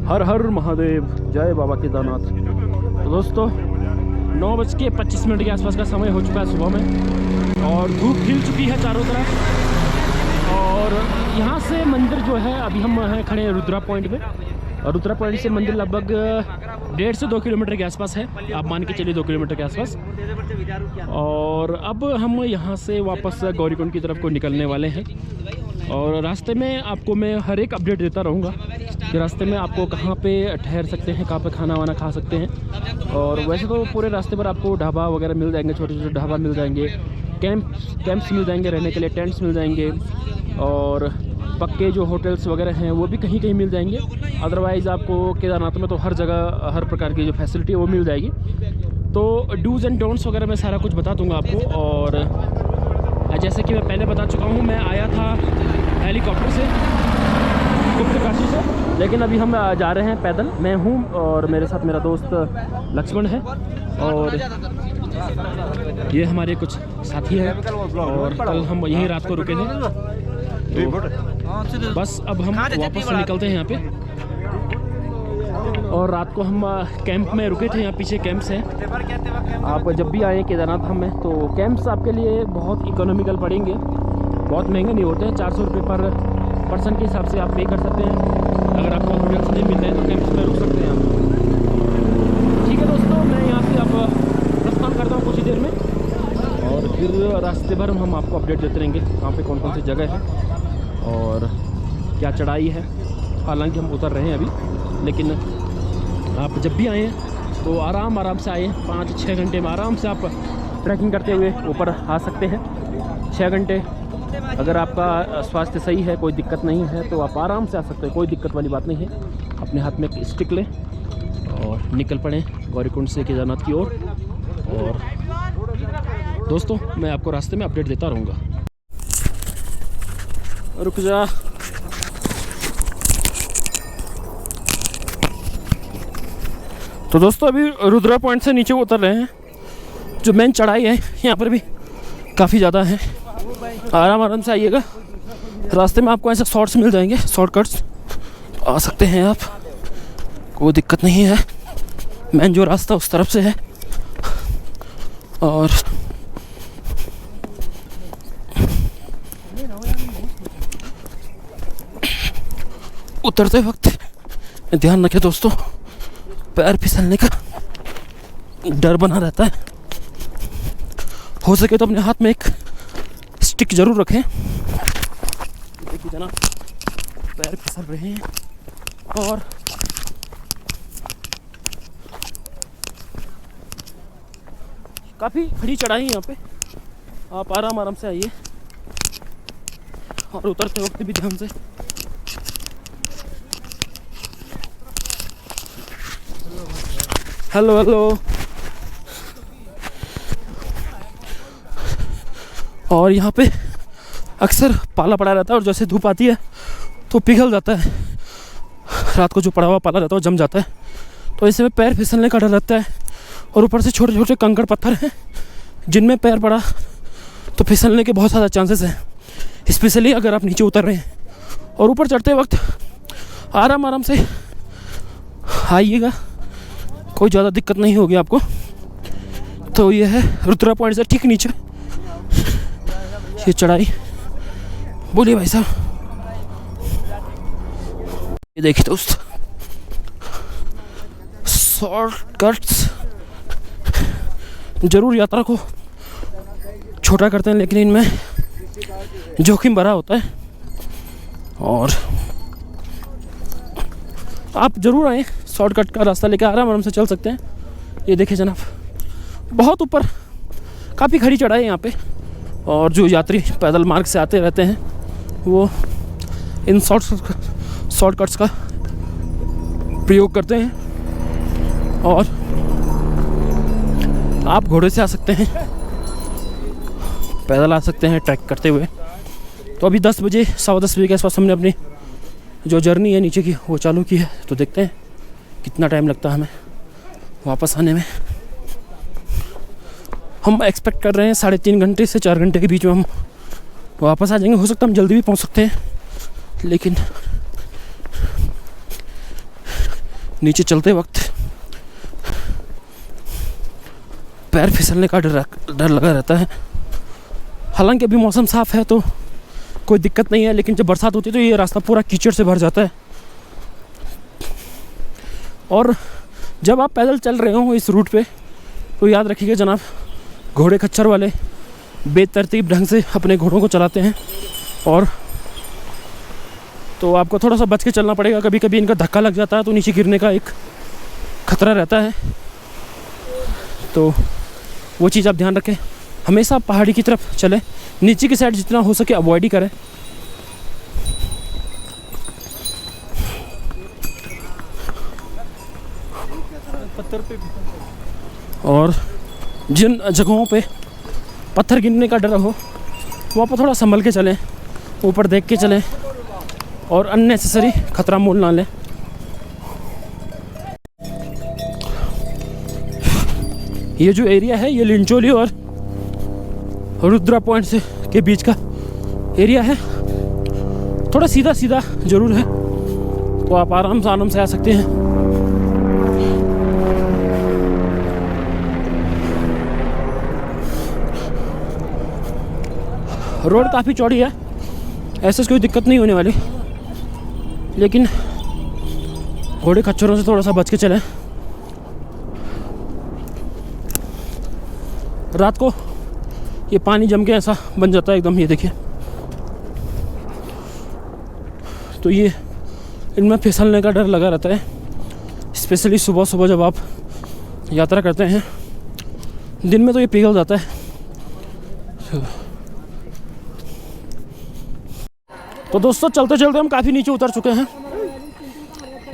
हर हर महादेव, जय बाबा केदारनाथ। तो दोस्तों 9:25 के आसपास का समय हो चुका है सुबह में, और धूप खिल चुकी है चारों तरफ। और यहाँ से मंदिर जो है, अभी हम हैं खड़े हैं रुद्रा पॉइंट पे, और रुद्रा पॉइंट से मंदिर लगभग 1.5 से 2 किलोमीटर के आसपास है। आप मान के चलिए 2 किलोमीटर के आसपास। और अब हम यहाँ से वापस गौरीकुंड की तरफ को निकलने वाले हैं। और रास्ते में आपको मैं हर एक अपडेट देता रहूँगा कि रास्ते में आपको कहाँ पे ठहर सकते हैं, कहाँ पे खाना वाना खा सकते हैं। और वैसे तो पूरे रास्ते पर आपको ढाबा वगैरह मिल जाएंगे, छोटे छोटे ढाबा मिल जाएंगे, कैंप्स मिल जाएंगे, रहने के लिए टेंट्स मिल जाएंगे, और पक्के जो होटल्स वगैरह हैं वो भी कहीं कहीं मिल जाएंगे। अदरवाइज़ आपको केदारनाथ में तो हर जगह हर प्रकार की जो फैसिलिटी है वो मिल जाएगी। तो डूज़ एंड डोंट्स वगैरह मैं सारा कुछ बता दूंगा आपको। और जैसे कि मैं पहले बता चुका हूँ, मैं आया था हेलीकॉप्टर से गुप्तकाशी से, लेकिन अभी हम जा रहे हैं पैदल। मैं हूँ और मेरे साथ मेरा दोस्त लक्ष्मण है, और ये हमारे कुछ साथी हैं। और कल हम यहीं रात को रुके थे, तो बस अब हम वापस से निकलते हैं यहाँ पे। और रात को हम कैंप में रुके थे, यहाँ पीछे कैंप्स हैं। आप जब भी आएँ केदारनाथ हम में, तो कैंप्स आपके लिए बहुत इकोनॉमिकल पड़ेंगे, बहुत महंगे नहीं होते हैं। 400 रुपये पर पर्सन के हिसाब से आप पे कर सकते हैं। अगर आपको होटल्स नहीं मिलते हैं तो कैंप्स में रुक सकते हैं आप। ठीक है दोस्तों, मैं यहाँ से अब प्रस्थान करता हूँ कुछ ही देर में, और फिर रास्ते भर हम आपको अपडेट देते रहेंगे कहाँ पे कौन कौन सी जगह है और क्या चढ़ाई है। हालांकि हम उतर रहे हैं अभी, लेकिन आप जब भी आएँ तो आराम से आएँ। 5-6 घंटे में आराम से आप ट्रैकिंग करते हुए ऊपर आ सकते हैं। 6 घंटे अगर आपका स्वास्थ्य सही है, कोई दिक्कत नहीं है, तो आप आराम से आ सकते हैं, कोई दिक्कत वाली बात नहीं है। अपने हाथ में एक स्टिक लें और निकल पड़ें गौरीकुंड से केदारनाथ की ओर। और दोस्तों मैं आपको रास्ते में अपडेट देता रहूँगा। रुक जा। तो दोस्तों अभी रुद्रा पॉइंट से नीचे उतर रहे हैं। जो मेन चढ़ाई है यहाँ पर भी काफ़ी ज़्यादा है। आराम से आइएगा, रास्ते में आपको ऐसे शॉर्ट्स मिल जाएंगे, शॉर्टकट्स आ सकते हैं आप, कोई दिक्कत नहीं है। मेन जो रास्ता उस तरफ से है। और उतरते वक्त ध्यान रखें दोस्तों, पैर फिसलने का डर बना रहता है। हो सके तो अपने हाथ में एक स्टिक जरूर रखें। देखिए जनाब, पैर फिसल रहे हैं। और काफ़ी खड़ी चढ़ाई है यहाँ पे, आप आराम से आइए। और उतरते वक्त भी ध्यान से। हेलो। और यहाँ पे अक्सर पाला पड़ा रहता है, और जैसे धूप आती है तो पिघल जाता है। रात को जो पड़ा हुआ पाला रहता है वो जम जाता है, तो ऐसे में पैर फिसलने का डर रहता है। और ऊपर से छोटे छोटे कंकड़ पत्थर हैं, जिनमें पैर पड़ा तो फिसलने के बहुत ज़्यादा चांसेस हैं। स्पेशली अगर आप नीचे उतर रहे हैं। और ऊपर चढ़ते वक्त आराम से आइएगा, कोई ज़्यादा दिक्कत नहीं होगी आपको। तो ये है रुद्रा पॉइंट से ठीक नीचे ये चढ़ाई। बोलिए भाई साहब। ये देखिए दोस्त, शॉर्टकट्स जरूर यात्रा को छोटा करते हैं, लेकिन इनमें जोखिम भरा होता है। और आप जरूर आएँ, शॉर्टकट का रास्ता लेकर आराम से चल सकते हैं। ये देखिए जनाब, बहुत ऊपर काफ़ी खड़ी चढ़ाई है यहाँ पे। और जो यात्री पैदल मार्ग से आते रहते हैं वो इन शॉर्टकट्स का प्रयोग करते हैं। और आप घोड़े से आ सकते हैं, पैदल आ सकते हैं ट्रैक करते हुए। तो अभी 10 बजे 10:15 बजे के आसपास हमने अपनी जो जर्नी है नीचे की वो चालू की है। तो देखते हैं कितना टाइम लगता है हमें वापस आने में। हम एक्सपेक्ट कर रहे हैं 3.5 घंटे से 4 घंटे के बीच में हम वापस आ जाएंगे। हो सकता है हम जल्दी भी पहुंच सकते हैं, लेकिन नीचे चलते वक्त पैर फिसलने का डर लगा रहता है। हालांकि अभी मौसम साफ़ है तो कोई दिक्कत नहीं है, लेकिन जब बरसात होती है तो ये रास्ता पूरा कीचड़ से भर जाता है। और जब आप पैदल चल रहे हो इस रूट पे तो याद रखिएगा जनाब, घोड़े खच्चर वाले बेतरतीब ढंग से अपने घोड़ों को चलाते हैं, और तो आपको थोड़ा सा बच के चलना पड़ेगा। कभी कभी इनका धक्का लग जाता है तो नीचे गिरने का एक खतरा रहता है, तो वो चीज़ आप ध्यान रखें। हमेशा पहाड़ी की तरफ चलें, नीचे की साइड जितना हो सके अवॉइड ही करें। और जिन जगहों पे पत्थर गिरने का डर हो वहाँ पर थोड़ा संभल के चलें, ऊपर देख के चलें और अननेसेसरी खतरा मोल ना लें। ये जो एरिया है ये लिंचोली और रुद्रा पॉइंट से के बीच का एरिया है। थोड़ा सीधा सीधा ज़रूर है, तो आप आराम से आ सकते हैं। रोड काफ़ी चौड़ी है, ऐसे कोई दिक्कत नहीं होने वाली, लेकिन घोड़े खच्चरों से थोड़ा सा बच के चलें। रात को ये पानी जम के ऐसा बन जाता है एकदम, ये देखिए। तो ये इनमें फिसलने का डर लगा रहता है, स्पेशली सुबह सुबह जब आप यात्रा करते हैं। दिन में तो ये पिघल जाता है। तो दोस्तों चलते चलते हम काफ़ी नीचे उतर चुके हैं।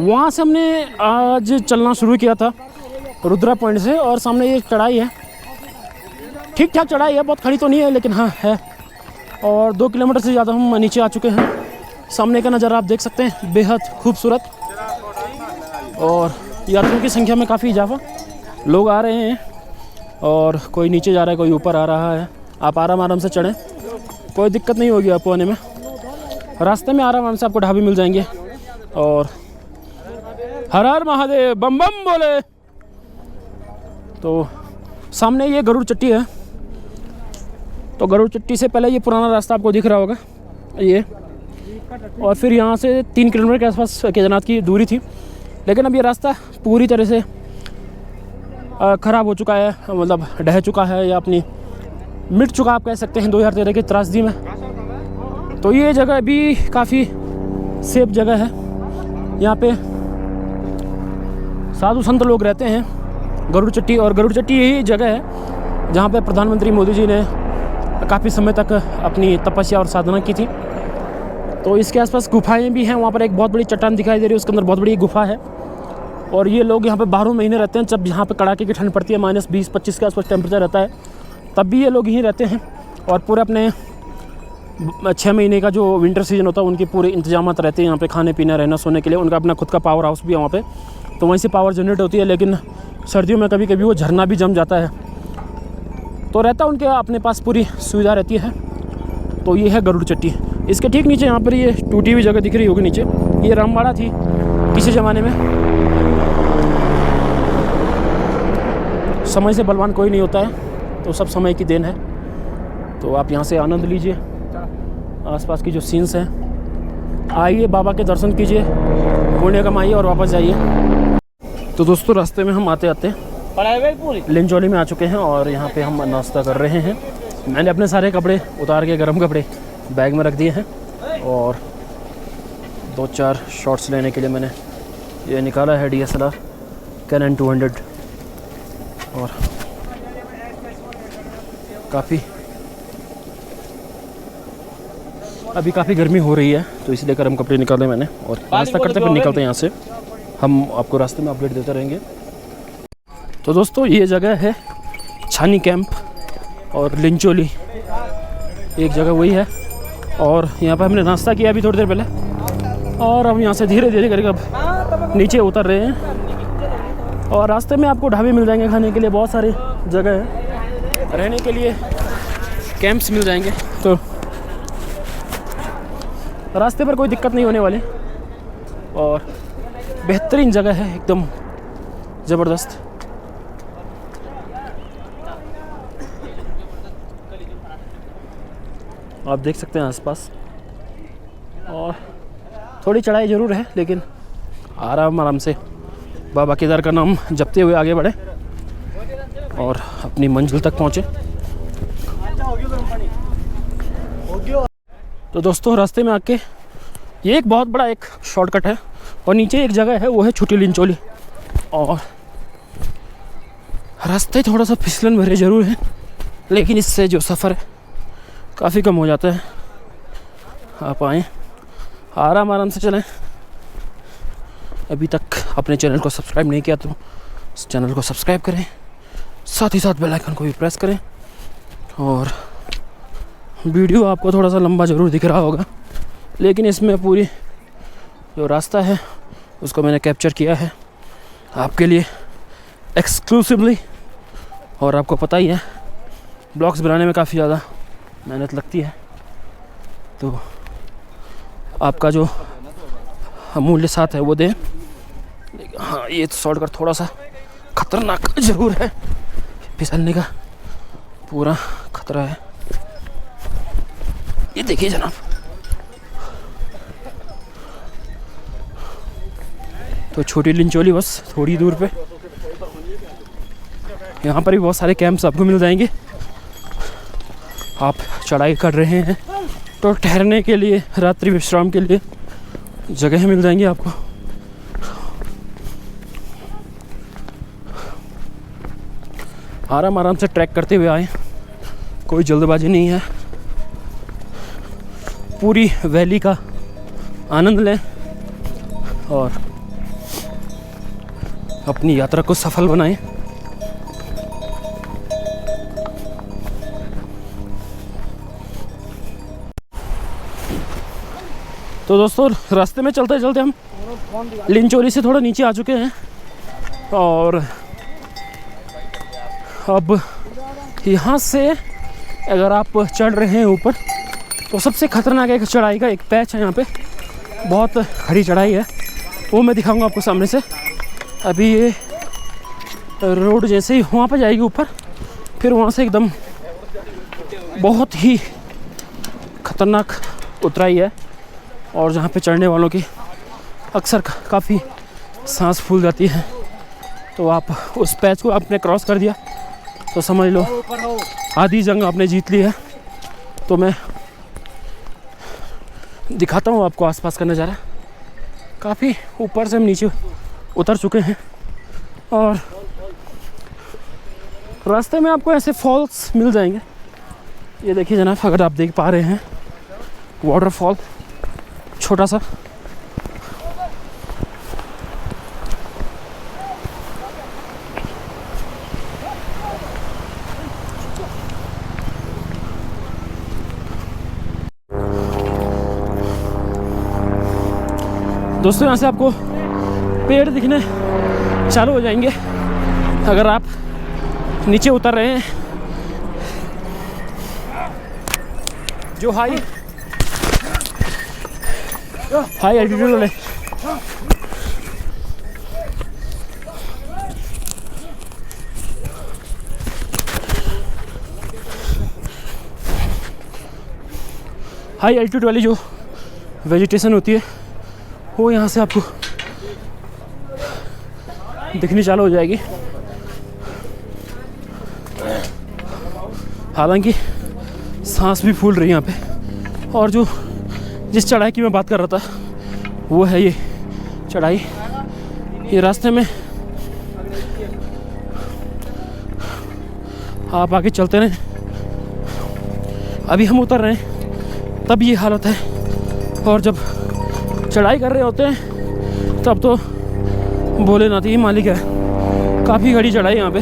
वहाँ से हमने आज चलना शुरू किया था रुद्रा पॉइंट से, और सामने ये चढ़ाई है, ठीक ठाक चढ़ाई है, बहुत खड़ी तो नहीं है लेकिन हाँ है। और 2 किलोमीटर से ज़्यादा हम नीचे आ चुके हैं। सामने का नज़ारा आप देख सकते हैं, बेहद खूबसूरत, और यात्रियों की संख्या में काफ़ी इजाफा, लोग आ रहे हैं और कोई नीचे जा रहा है, कोई ऊपर आ रहा है। आप आराम से चढ़ें, कोई दिक्कत नहीं होगी आपको आने में। रास्ते में आराम से आपको ढाबे मिल जाएंगे। और हर हर महादेव, बम बम बोले। तो सामने ये गरुड़ चट्टी है, तो गरुड़ चट्टी से पहले ये पुराना रास्ता आपको दिख रहा होगा ये, और फिर यहाँ से 3 किलोमीटर के आसपास केदारनाथ की दूरी थी। लेकिन अब ये रास्ता पूरी तरह से ख़राब हो चुका है, मतलब ढह चुका है या अपनी मिट चुका आप कह सकते हैं 2013 की त्रासदी में। तो ये जगह भी काफ़ी सेफ जगह है। यहाँ पे साधु संत लोग रहते हैं गरुड़ चट्टी, और गरुड़ चट्टी यही जगह है जहाँ पे प्रधानमंत्री मोदी जी ने काफ़ी समय तक अपनी तपस्या और साधना की थी। तो इसके आसपास गुफाएं भी हैं। वहाँ पर एक बहुत बड़ी चट्टान दिखाई दे रही है, उसके अंदर बहुत बड़ी गुफा है। और ये लोग यहाँ पे 12 महीने रहते हैं। जब यहाँ पे कड़ाके की ठंड पड़ती है, -20-25 के आसपास टेम्परेचर रहता है, तब भी ये लोग यहीं रहते हैं। और पूरे अपने 6 महीने का जो विंटर सीजन होता है उनके पूरे इंतजामात रहते हैं यहाँ पे, खाने पीने रहना सोने के लिए। उनका अपना खुद का पावर हाउस भी है वहाँ पे, तो वहीं से पावर जनरेट होती है। लेकिन सर्दियों में कभी कभी वो झरना भी जम जाता है, तो रहता उनके अपने पास पूरी सुविधा रहती है। तो ये है गरुड़ चट्टी। इसके ठीक नीचे यहाँ पर ये टूटी हुई जगह दिख रही होगी नीचे, ये रामबाड़ा थी किसी ज़माने में। समय से बलवान कोई नहीं होता है, तो सब समय की देन है। तो आप यहाँ से आनंद लीजिए, आसपास की जो सीन्स हैं। आइए बाबा के दर्शन कीजिए, पुण्य कमाइए और वापस जाइए। तो दोस्तों रास्ते में हम आते आते लिंचोली में आ चुके हैं, और यहाँ पे हम नाश्ता कर रहे हैं। मैंने अपने सारे कपड़े उतार के, गर्म कपड़े बैग में रख दिए हैं, और 2-4 शॉट्स लेने के लिए मैंने ये निकाला है DSLR Canon 200। और अभी काफ़ी गर्मी हो रही है, तो इसलिए गर्म कपड़े निकाले मैंने, और नाश्ता करते फिर निकलते हैं यहाँ से। हम आपको रास्ते में अपडेट देते रहेंगे। तो दोस्तों ये जगह है छानी कैंप, और लिंचोली एक जगह वही है। और यहाँ पर हमने नाश्ता किया अभी थोड़ी देर पहले, और हम यहाँ से धीरे धीरे करके अब नीचे उतर रहे हैं। और रास्ते में आपको ढाबे मिल जाएंगे खाने के लिए, बहुत सारी जगह है रहने के लिए, कैंप्स मिल जाएंगे। तो रास्ते पर कोई दिक्कत नहीं होने वाली। और बेहतरीन जगह है, एकदम ज़बरदस्त। आप देख सकते हैं आसपास, और थोड़ी चढ़ाई ज़रूर है लेकिन आराम से बाबा केदार का नाम जपते हुए आगे बढ़े और अपनी मंजिल तक पहुँचे। तो दोस्तों रास्ते में आके ये एक बहुत बड़ा एक शॉर्टकट है, और नीचे एक जगह है वो है छोटी लिंचोली, और रास्ते थोड़ा सा फिसलन भरे ज़रूर हैं लेकिन इससे जो सफ़र है काफ़ी कम हो जाता है। आप आएँ, आराम से चलें। अभी तक अपने चैनल को सब्सक्राइब नहीं किया तो इस चैनल को सब्सक्राइब करें, साथ ही साथ बेल आइकन को भी प्रेस करें। और वीडियो आपको थोड़ा सा लंबा ज़रूर दिख रहा होगा लेकिन इसमें पूरी जो रास्ता है उसको मैंने कैप्चर किया है आपके लिए एक्सक्लूसिवली। और आपको पता ही है ब्लॉग्स बनाने में काफ़ी ज़्यादा मेहनत लगती है, तो आपका जो अमूल्य साथ है वो दें। हाँ, ये शॉर्टकट थोड़ा सा खतरनाक ज़रूर है, फिसलने का पूरा खतरा है। ये देखिए जनाब, तो छोटी लिंचोली बस थोड़ी दूर पे, यहाँ पर भी बहुत सारे कैंप्स आपको मिल जाएंगे। आप चढ़ाई कर रहे हैं तो ठहरने के लिए, रात्रि विश्राम के लिए जगह मिल जाएंगी आपको। आराम से ट्रैक करते हुए आए, कोई जल्दबाजी नहीं है। पूरी वैली का आनंद लें और अपनी यात्रा को सफल बनाएं। तो दोस्तों रास्ते में चलते चलते हम लिंचोली से थोड़ा नीचे आ चुके हैं, और अब यहाँ से अगर आप चढ़ रहे हैं ऊपर तो सबसे खतरनाक एक चढ़ाई का एक पैच है, यहाँ पे बहुत खड़ी चढ़ाई है, वो मैं दिखाऊंगा आपको सामने से। अभी ये रोड जैसे ही वहाँ पे जाएगी ऊपर, फिर वहाँ से एकदम बहुत ही खतरनाक उतराई है, और जहाँ पे चढ़ने वालों की अक्सर काफ़ी सांस फूल जाती है। तो आप उस पैच को आपने क्रॉस कर दिया तो समझ लो आधी जंग आपने जीत ली है। तो मैं दिखाता हूँ आपको आसपास का नज़ारा। काफ़ी ऊपर से हम नीचे उतर चुके हैं, और रास्ते में आपको ऐसे फॉल्स मिल जाएंगे। ये देखिए जनाब, अगर आप देख पा रहे हैं वाटरफॉल छोटा सा। दोस्तों यहाँ से आपको पेड़ दिखने चालू हो जाएंगे अगर आप नीचे उतर रहे हैं। जो हाई एल्टीट्यूड वाले हाई एल्टीट्यूड वाली जो वेजिटेशन होती है वो यहाँ से आपको दिखनी चालू हो जाएगी। हालांकि सांस भी फूल रही है यहाँ पे। और जो जिस चढ़ाई की मैं बात कर रहा था वो है ये चढ़ाई। ये रास्ते में आप आगे चलते रहें। अभी हम उतर रहे हैं तब ये हालत है, और जब चढ़ाई कर रहे होते हैं तब तो भोलेनाथ ही मालिक है। काफ़ी घड़ी चढ़ाई यहाँ पे।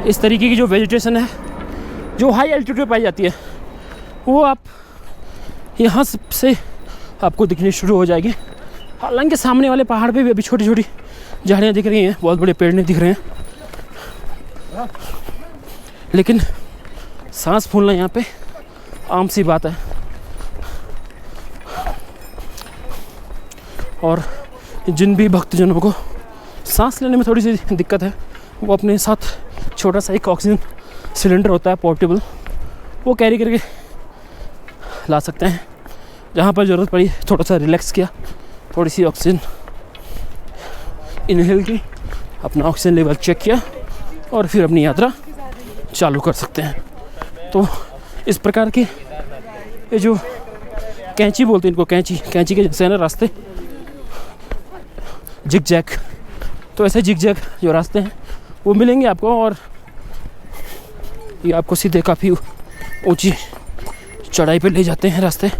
इस तरीके की जो वेजिटेशन है जो हाई एल्टीट्यूड पे पाई जाती है वो आप यहाँ से आपको दिखनी शुरू हो जाएगी। हालांकि सामने वाले पहाड़ पे भी अभी छोटी छोटी झाड़ियाँ दिख रही हैं, बहुत बड़े पेड़ नहीं दिख रहे हैं, लेकिन सांस फूलना यहाँ पे आम सी बात है। और जिन भी भक्तजनों को सांस लेने में थोड़ी सी दिक्कत है, वो अपने साथ छोटा सा एक ऑक्सीजन सिलेंडर होता है पोर्टेबल, वो कैरी करके ला सकते हैं। जहाँ पर ज़रूरत पड़ी थोड़ा सा रिलैक्स किया, थोड़ी सी ऑक्सीजन इनहेल की, अपना ऑक्सीजन लेवल चेक किया और फिर अपनी यात्रा चालू कर सकते हैं। तो इस प्रकार के ये जो कैंची बोलते हैं इनको, कैंची के जैसे है ना रास्ते, जिग जैग, तो ऐसे जिग जैग जो रास्ते हैं वो मिलेंगे आपको, और ये आपको सीधे काफ़ी ऊंची चढ़ाई पे ले जाते हैं रास्ते।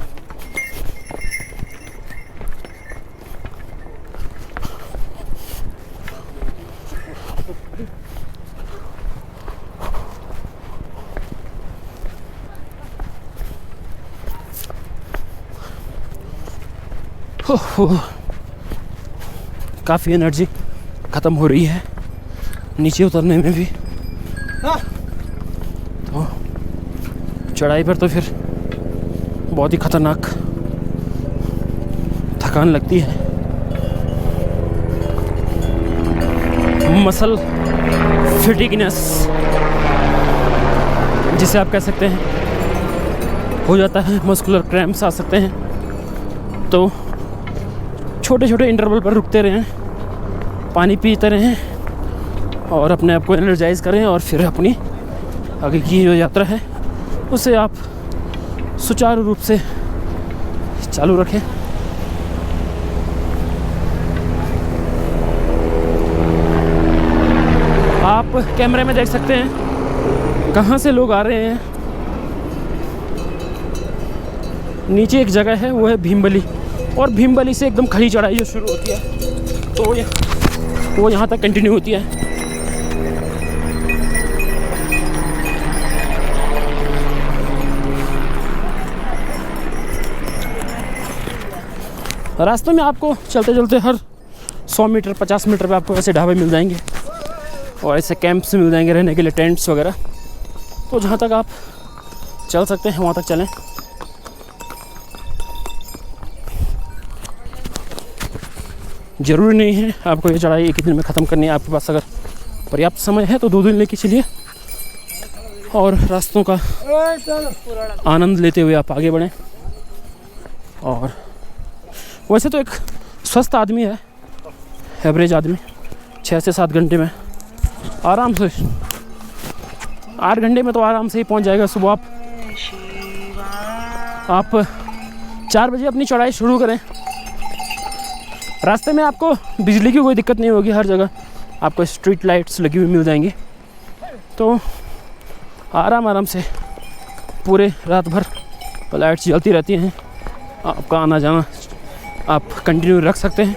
काफ़ी एनर्जी ख़त्म हो रही है नीचे उतरने में भी। तो चढ़ाई पर तो फिर बहुत ही ख़तरनाक थकान लगती है, मसल फिटिकनेस जिसे आप कह सकते हैं हो जाता है, मस्कुलर क्रैम्प्स आ सकते हैं। तो छोटे छोटे इंटरवल पर रुकते रहें, पानी पीते रहें और अपने आप को एनर्जाइज करें, और फिर अपनी आगे की जो यात्रा है उसे आप सुचारू रूप से चालू रखें। आप कैमरे में देख सकते हैं कहाँ से लोग आ रहे हैं। नीचे एक जगह है, वो है भीमबली, और भीमबली से एकदम खड़ी चढ़ाई जो शुरू होती है तो वो यहाँ तक कंटिन्यू होती है। रास्ते में आपको चलते चलते हर 100 मीटर 50 मीटर पे आपको ऐसे ढाबे मिल जाएंगे और ऐसे कैंप्स मिल जाएंगे रहने के लिए, टेंट्स वगैरह। तो जहाँ तक आप चल सकते हैं वहाँ तक चलें। ज़रूरी नहीं है आपको ये चढ़ाई एक ही दिन में ख़त्म करनी है। आपके पास अगर पर्याप्त समय है तो 2 दिन लेके चलिए और रास्तों का आनंद लेते हुए आप आगे बढ़ें। और वैसे तो एक स्वस्थ आदमी है, एवरेज आदमी 6 से 7 घंटे में आराम से, 8 घंटे में तो आराम से ही पहुंच जाएगा। सुबह आप 4 बजे अपनी चढ़ाई शुरू करें। रास्ते में आपको बिजली की कोई दिक्कत नहीं होगी, हर जगह आपको स्ट्रीट लाइट्स लगी हुई मिल जाएंगी। तो आराम से पूरे रात भर लाइट्स जलती रहती हैं, आपका आना जाना आप कंटिन्यू रख सकते हैं।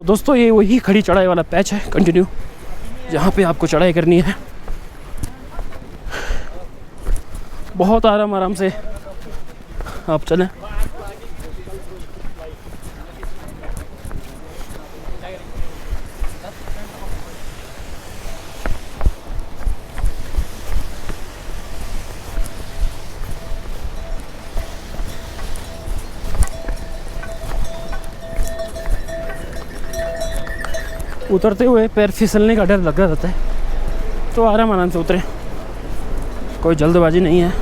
दोस्तों ये वही खड़ी चढ़ाई वाला पैच है कंटिन्यू, जहाँ पे आपको चढ़ाई करनी है। बहुत आराम से आप चलें। उतरते हुए पैर फिसलने का डर लगा रहता है, तो आराम से उतरें, कोई जल्दबाजी नहीं है।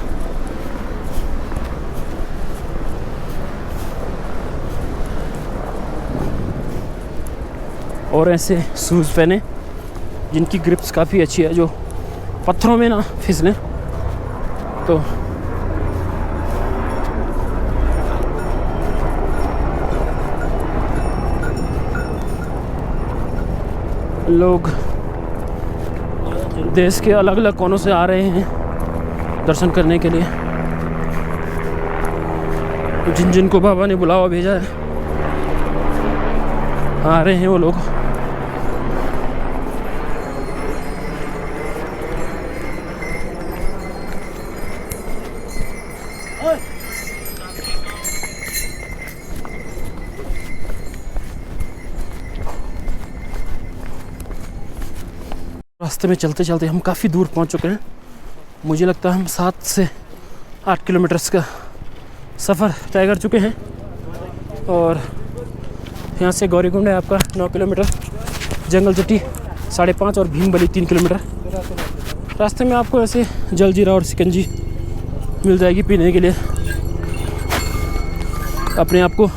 और ऐसे शूज़ पहने जिनकी ग्रिप्स काफ़ी अच्छी है, जो पत्थरों में ना फिसलें। तो लोग देश के अलग अलग कोनों से आ रहे हैं दर्शन करने के लिए। जिन जिन को बाबा ने बुलावा भेजा है आ रहे हैं वो लोग। रास्ते में चलते चलते हम काफ़ी दूर पहुंच चुके हैं मुझे लगता है हम 7 से 8 किलोमीटर्स का सफ़र तय कर चुके हैं। और यहाँ से गौरीकुंड है आपका 9 किलोमीटर, जंगल चट्टी 5.5 और भीमबली 3 किलोमीटर। रास्ते में आपको ऐसे जलजीरा और शिकंजी मिल जाएगी पीने के लिए, अपने आप को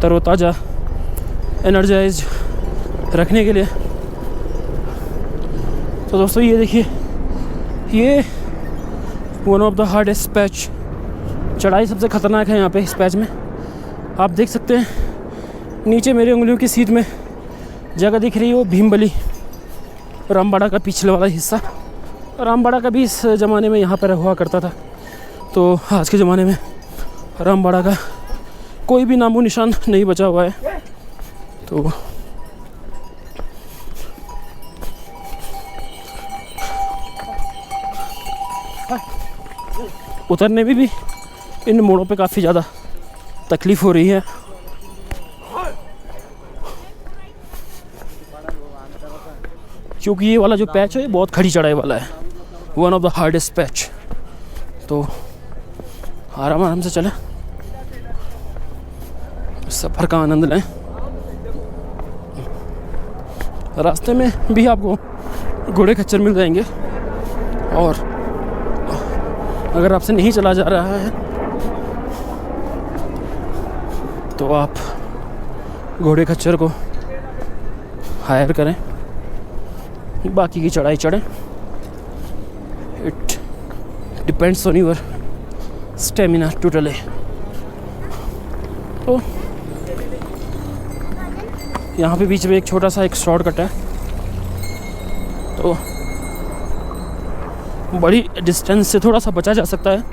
तरोताज़ा एनर्जाइज रखने के लिए। तो दोस्तों ये देखिए, ये one of the hardest patch, चढ़ाई सबसे ख़तरनाक है यहाँ पे इस पैच में। आप देख सकते हैं नीचे मेरी उंगलियों की सीध में जगह दिख रही है, वो भीमबली रामबाड़ा का पिछले वाला हिस्सा। रामबाड़ा का भी इस ज़माने में यहाँ पर हुआ करता था। तो आज के ज़माने में रामबाड़ा का कोई भी नामो निशान नहीं बचा हुआ है। तो उतरने में भी इन मोड़ों पे काफ़ी ज़्यादा तकलीफ़ हो रही है। क्योंकि ये वाला जो पैच है बहुत खड़ी चढ़ाई वाला है, one of the hardest patch. तो आराम आराम से चलें, सफ़र का आनंद लें। रास्ते में भी आपको घोड़े खच्चर मिल जाएंगे, और अगर आपसे नहीं चला जा रहा है तो आप घोड़े खच्चर को हायर करें, बाकी की चढ़ाई चढ़ें। It depends on your stamina totally. तो यहाँ पे बीच में एक छोटा सा एक शॉर्टकट है, तो बड़ी डिस्टेंस से थोड़ा सा बचा जा सकता है।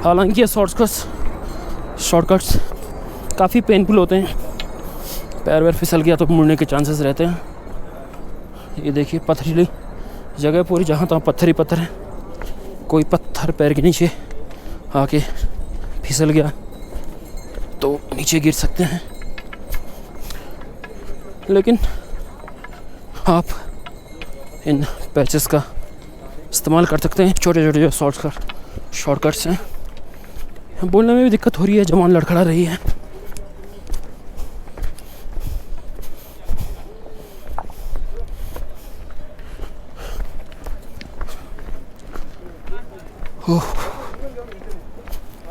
हालांकि ये शॉर्टकट्स काफ़ी पेनफुल होते हैं, पैर वैर फिसल गया तो मुड़ने के चांसेस रहते हैं। ये देखिए पथरीली जगह पूरी, जहाँ तहाँ पत्थर ही पत्थर है। कोई पत्थर पैर के नीचे आके फिसल गया तो नीचे गिर सकते हैं। लेकिन आप इन पैचेस का इस्तेमाल कर सकते हैं, छोटे छोटे जो शॉर्टकट्स हैं। बोलने में भी दिक्कत हो रही है, जवान लड़खड़ा रही है।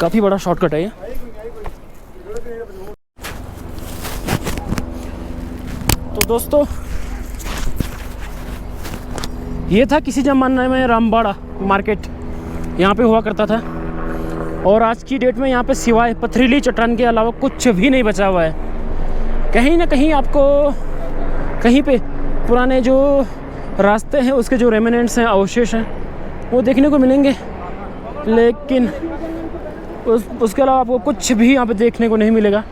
काफ़ी बड़ा शॉर्टकट है ये। तो दोस्तों ये था किसी ज़माने में रामबाड़ा मार्केट, यहाँ पे हुआ करता था। और आज की डेट में यहाँ पे सिवाय पथरीली चट्टान के अलावा कुछ भी नहीं बचा हुआ है। कहीं ना कहीं आपको कहीं पे पुराने जो रास्ते हैं उसके जो रेमिनेंट्स हैं, अवशेष हैं, वो देखने को मिलेंगे। लेकिन उसके अलावा आपको कुछ भी यहाँ पे देखने को नहीं मिलेगा।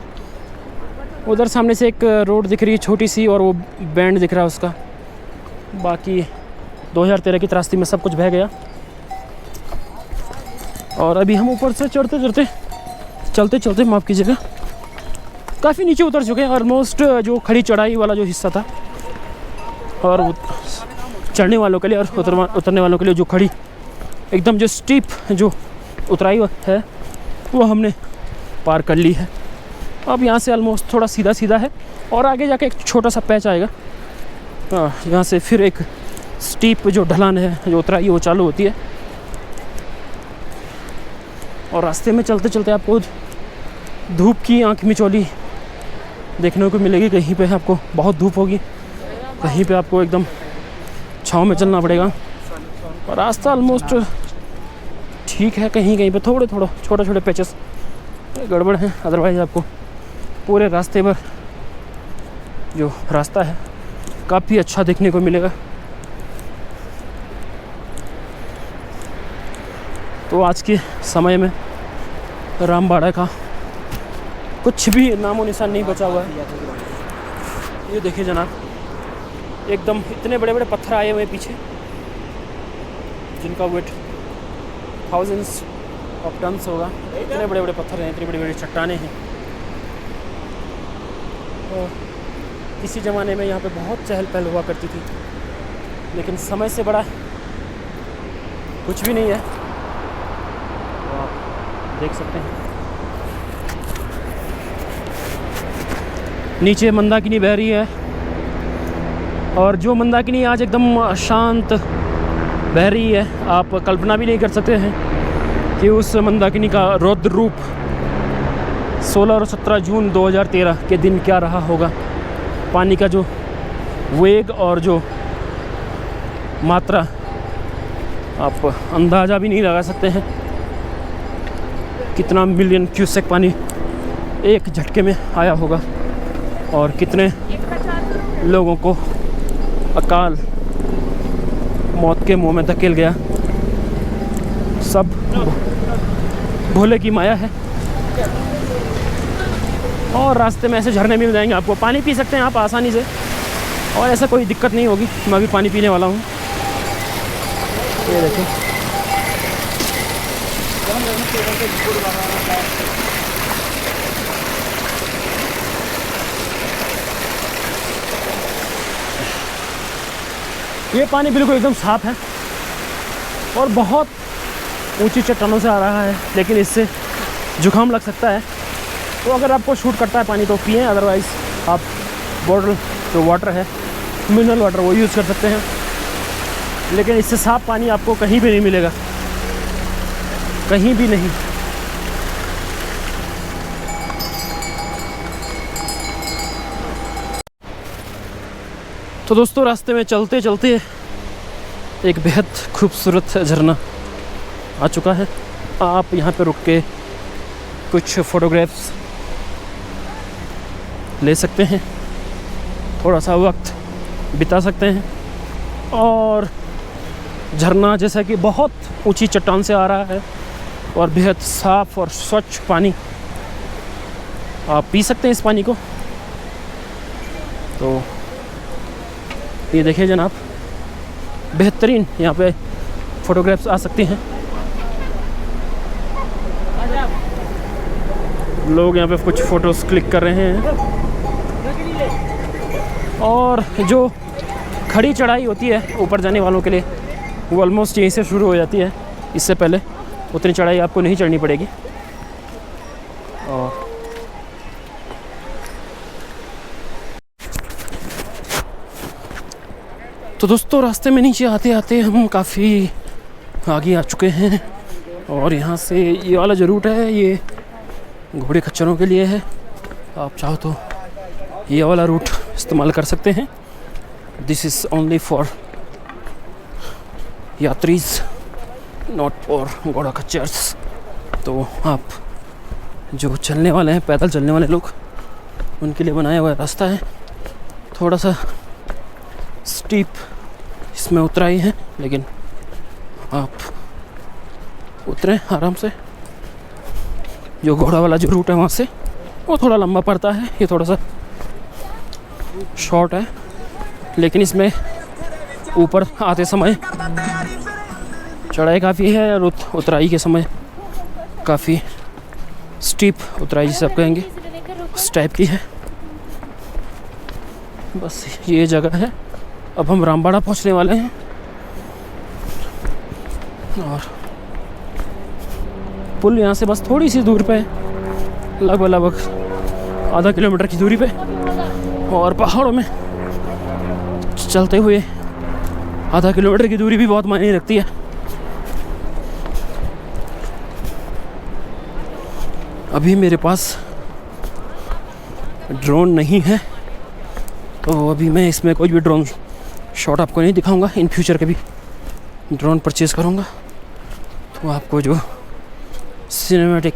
उधर सामने से एक रोड दिख रही है छोटी सी, और वो बैंड दिख रहा है उसका। बाकी 2013 की त्रासदी में सब कुछ बह गया। और अभी हम ऊपर से चलते चलते माफ़ कीजिएगा, काफ़ी नीचे उतर चुके हैं। ऑलमोस्ट जो खड़ी चढ़ाई वाला जो हिस्सा था, और चढ़ने वालों के लिए और उतरने वालों के लिए जो खड़ी एकदम जो स्टीप जो उतराई है वो हमने पार कर ली है। अब यहाँ से ऑलमोस्ट थोड़ा सीधा सीधा है, और आगे जाके एक छोटा सा पैच आएगा। यहाँ से फिर एक स्टीप जो ढलान है, जो उतराई वो चालू होती है। और रास्ते में चलते चलते आपको धूप की आंख मिचौली देखने को मिलेगी। कहीं पे आपको बहुत धूप होगी, कहीं पे आपको एकदम छाँव में चलना पड़ेगा। और रास्ता ऑलमोस्ट ठीक है, कहीं कहीं पे थोड़े छोटे पैचेस गड़बड़ हैं। अदरवाइज़ आपको पूरे रास्ते पर जो रास्ता है काफ़ी अच्छा देखने को मिलेगा। तो आज के समय में रामबाड़ा का कुछ भी नामो निशान नहीं बचा हुआ है। ये देखिए जनाब, एकदम इतने बड़े बड़े पत्थर आए हुए हैं पीछे, जिनका वेट थाउजेंड्स ऑफ टन्स होगा। इतने बड़े बड़े पत्थर हैं, इतनी बड़ी बड़ी चट्टानें हैं। और किसी ज़माने में यहाँ पे बहुत चहल पहल हुआ करती थी, लेकिन समय से बड़ा कुछ भी नहीं है, तो आप देख सकते हैं। नीचे मंदाकिनी बह रही है, और जो मंदाकिनी आज एकदम शांत बह रही है, आप कल्पना भी नहीं कर सकते हैं कि उस मंदाकिनी का रौद्र रूप 16 और 17 जून 2013 के दिन क्या रहा होगा। पानी का जो वेग और जो मात्रा आप अंदाज़ा भी नहीं लगा सकते हैं। कितना मिलियन क्यूसेक पानी एक झटके में आया होगा, और कितने लोगों को अकाल मौत के मुंह में धकेल गया। सब भोले की माया है। और रास्ते में ऐसे झरने मिल जाएंगे आपको, पानी पी सकते हैं आप आसानी से, और ऐसा कोई दिक्कत नहीं होगी। मैं अभी पानी पीने वाला हूँ, ये देखो। ये पानी बिल्कुल एकदम साफ है और बहुत ऊंची चट्टानों से आ रहा है, लेकिन इससे जुकाम लग सकता है। तो अगर आपको शूट करता है पानी तो पिएं, अदरवाइज़ आप बॉटल जो वाटर है, मिनरल वाटर, वो यूज़ कर सकते हैं। लेकिन इससे साफ पानी आपको कहीं भी नहीं मिलेगा, कहीं भी नहीं। तो दोस्तों, रास्ते में चलते चलते एक बेहद खूबसूरत झरना आ चुका है। आप यहाँ पे रुक के कुछ फ़ोटोग्राफ्स ले सकते हैं, थोड़ा सा वक्त बिता सकते हैं। और झरना जैसा कि बहुत ऊंची चट्टान से आ रहा है और बेहद साफ़ और स्वच्छ पानी, आप पी सकते हैं इस पानी को। तो ये देखिए जनाब, बेहतरीन यहाँ पे फ़ोटोग्राफ्स आ सकती हैं। लोग यहाँ पे कुछ फ़ोटोज़ क्लिक कर रहे हैं। और जो खड़ी चढ़ाई होती है ऊपर जाने वालों के लिए, वो ऑलमोस्ट यहीं से शुरू हो जाती है। इससे पहले उतनी चढ़ाई आपको नहीं चढ़नी पड़ेगी। और तो दोस्तों, रास्ते में नीचे आते आते हम काफ़ी आगे आ चुके हैं। और यहाँ से ये वाला जो रूट है, ये घोड़े खच्चरों के लिए है। आप चाहो तो ये वाला रूट इस्तेमाल कर सकते हैं। दिस इज़ ओनली फॉर यात्रीज, नॉट फॉर घोड़ा खच्चर्स। तो आप जो चलने वाले हैं, पैदल चलने वाले लोग, उनके लिए बनाया हुआ रास्ता है। थोड़ा सा स्टीप इसमें उतराई है, लेकिन आप उतरें आराम से। जो घोड़ा वाला जो रूट है वहाँ से वो थोड़ा लंबा पड़ता है, ये थोड़ा सा शॉर्ट है। लेकिन इसमें ऊपर आते समय चढ़ाई काफ़ी है और उतराई के समय काफ़ी स्टीप उतराई जिसे आप कहेंगे, उस टाइप की है। बस ये जगह है। अब हम रामबाड़ा पहुंचने वाले हैं और पुल यहाँ से बस थोड़ी सी दूर पे, लगभग आधा किलोमीटर की दूरी पे। और पहाड़ों में चलते हुए आधा किलोमीटर की दूरी भी बहुत मायने रखती है। अभी मेरे पास ड्रोन नहीं है, तो अभी मैं इसमें कोई भी ड्रोन शॉट आपको नहीं दिखाऊंगा। इन फ्यूचर कभी ड्रोन परचेज़ करूंगा तो आपको जो सिनेमैटिक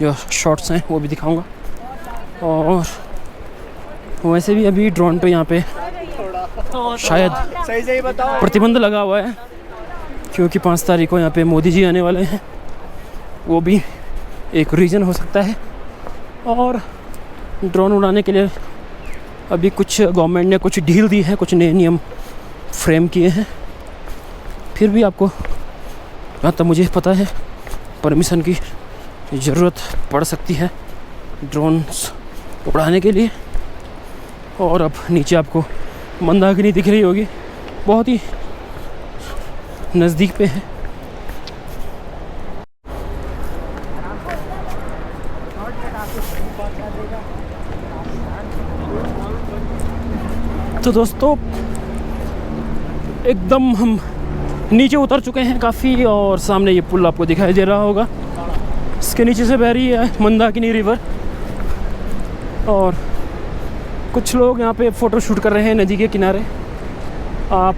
जो शॉट्स हैं वो भी दिखाऊंगा। और वैसे भी अभी ड्रोन पे यहाँ पे शायद प्रतिबंध लगा हुआ है, क्योंकि 5 तारीख को यहाँ पे मोदी जी आने वाले हैं। वो भी एक रीज़न हो सकता है। और ड्रोन उड़ाने के लिए अभी कुछ गवर्नमेंट ने कुछ ढील दी है, कुछ नए नियम फ्रेम किए हैं। फिर भी आपको, जहाँ तक मुझे पता है, परमिशन की ज़रूरत पड़ सकती है ड्रोन्स उड़ाने के लिए। और अब नीचे आपको मंदाकिनी दिख रही होगी, बहुत ही नज़दीक पे है। तो दोस्तों एकदम हम नीचे उतर चुके हैं काफ़ी, और सामने ये पुल आपको दिखाई दे रहा होगा। इसके नीचे से बह रही है मंदाकिनी रिवर, और कुछ लोग यहाँ पे फ़ोटो शूट कर रहे हैं नदी के किनारे। आप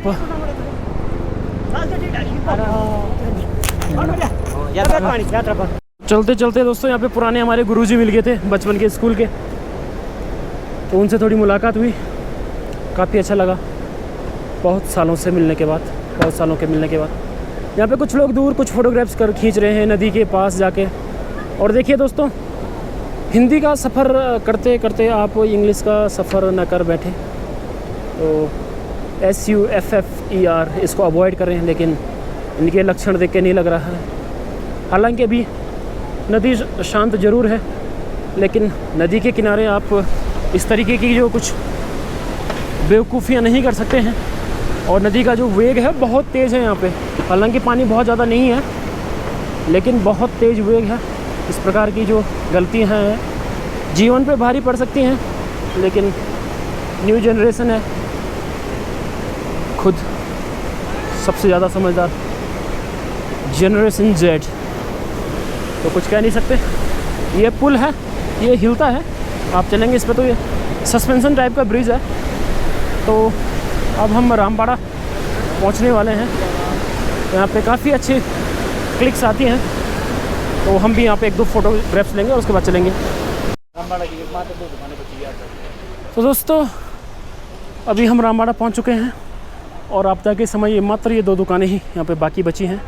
चलते चलते दोस्तों यहाँ पे पुराने हमारे गुरुजी मिल गए थे बचपन के स्कूल के, तो उनसे थोड़ी मुलाकात हुई, काफ़ी अच्छा लगा। बहुत सालों के मिलने के बाद यहाँ पे कुछ लोग दूर कुछ फ़ोटोग्राफ्स खींच रहे हैं नदी के पास जाके। और देखिए दोस्तों, हिंदी का सफ़र करते करते आप इंग्लिश का सफ़र न कर बैठे, तो SUFFER इसको अवॉइड करें। लेकिन इनके लक्षण देख के नहीं लग रहा है। हालांकि अभी नदी शांत ज़रूर है, लेकिन नदी के किनारे आप इस तरीके की जो कुछ बेवकूफ़ियाँ नहीं कर सकते हैं। और नदी का जो वेग है बहुत तेज़ है यहाँ पे। हालांकि पानी बहुत ज़्यादा नहीं है, लेकिन बहुत तेज़ वेग है। इस प्रकार की जो गलतियाँ हैं जीवन पे भारी पड़ सकती हैं, लेकिन न्यू जनरेशन है, खुद सबसे ज़्यादा समझदार जनरेशन Z, तो कुछ कह नहीं सकते। ये पुल है, ये हिलता है, आप चलेंगे इस पर तो ये सस्पेंशन टाइप का ब्रिज है। तो अब हम रामबाड़ा पहुंचने वाले हैं। यहाँ पे काफ़ी अच्छी क्लिक्स आती हैं, तो हम भी यहाँ पे 1-2 फोटोग्राफ्स लेंगे और उसके बाद चलेंगे। तो दोस्तों अभी हम रामबाड़ा पहुँच चुके हैं, और आपदा के समय ये मात्र ये 2 दुकानें ही यहाँ पे बाकी बची हैं।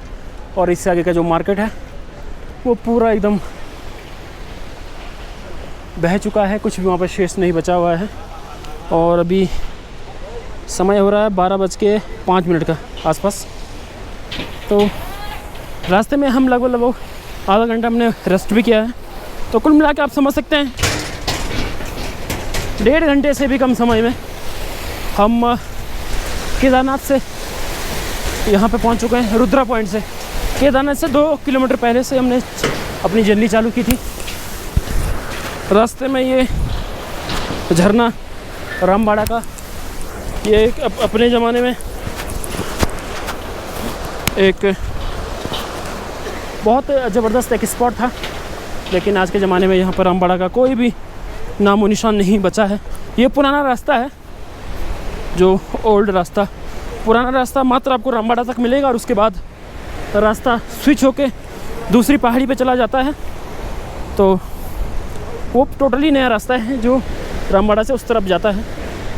और इससे आगे का जो मार्केट है वो पूरा एकदम बह चुका है, कुछ भी वहाँ पे शेष नहीं बचा हुआ है। और अभी समय हो रहा है 12:05 का आसपास। तो रास्ते में हम लगभग आधा घंटा हमने रेस्ट भी किया है। तो कुल मिला के आप समझ सकते हैं 1.5 घंटे से भी कम समय में हम केदारनाथ से यहाँ पे पहुँच चुके हैं। रुद्रा पॉइंट से, केदारनाथ से 2 किलोमीटर पहले से हमने अपनी जर्नी चालू की थी। रास्ते में ये झरना रामबाड़ा का, ये एक अपने ज़माने में एक बहुत ज़बरदस्त एक स्पॉट था, लेकिन आज के ज़माने में यहाँ पर रामबाड़ा का कोई भी नामो निशान नहीं बचा है। ये पुराना रास्ता है, जो ओल्ड रास्ता, पुराना रास्ता मात्र आपको रामबाड़ा तक मिलेगा, और उसके बाद रास्ता स्विच होके दूसरी पहाड़ी पे चला जाता है। तो वो टोटली नया रास्ता है जो रामबाड़ा से उस तरफ जाता है।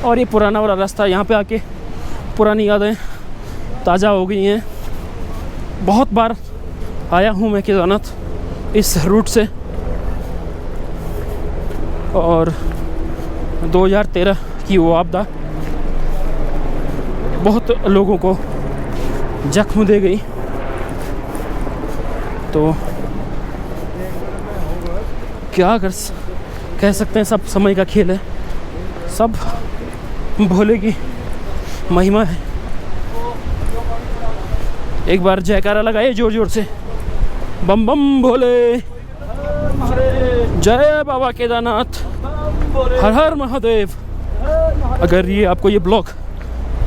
और ये पुराना वाला रास्ता, यहाँ पे आके पुरानी यादें ताज़ा हो गई हैं। बहुत बार आया हूँ मैं केदारनाथ इस रूट से, और 2013 की वो आपदा बहुत लोगों को जख्म दे गई। तो क्या कह सकते हैं, सब समय का खेल है, सब भोले की महिमा है। एक बार जयकारा लगाइए जोर जोर से, बम बम भोले, जय बाबा केदारनाथ, हर हर महादेव। अगर ये आपको ये ब्लॉग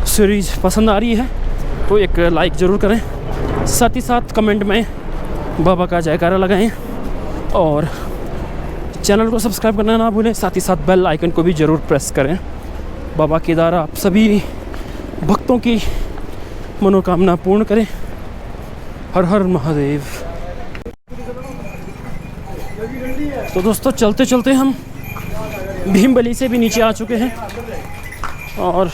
सीरीज़ पसंद आ रही है तो एक लाइक ज़रूर करें, साथ ही साथ कमेंट में बाबा का जयकारा लगाएं, और चैनल को सब्सक्राइब करना ना भूलें। साथ ही साथ बेल आइकन को भी ज़रूर प्रेस करें। बाबा केदार आप सभी भक्तों की मनोकामना पूर्ण करें। हर हर महादेव। तो दोस्तों चलते चलते हम भीमबली से भी नीचे आ चुके हैं, और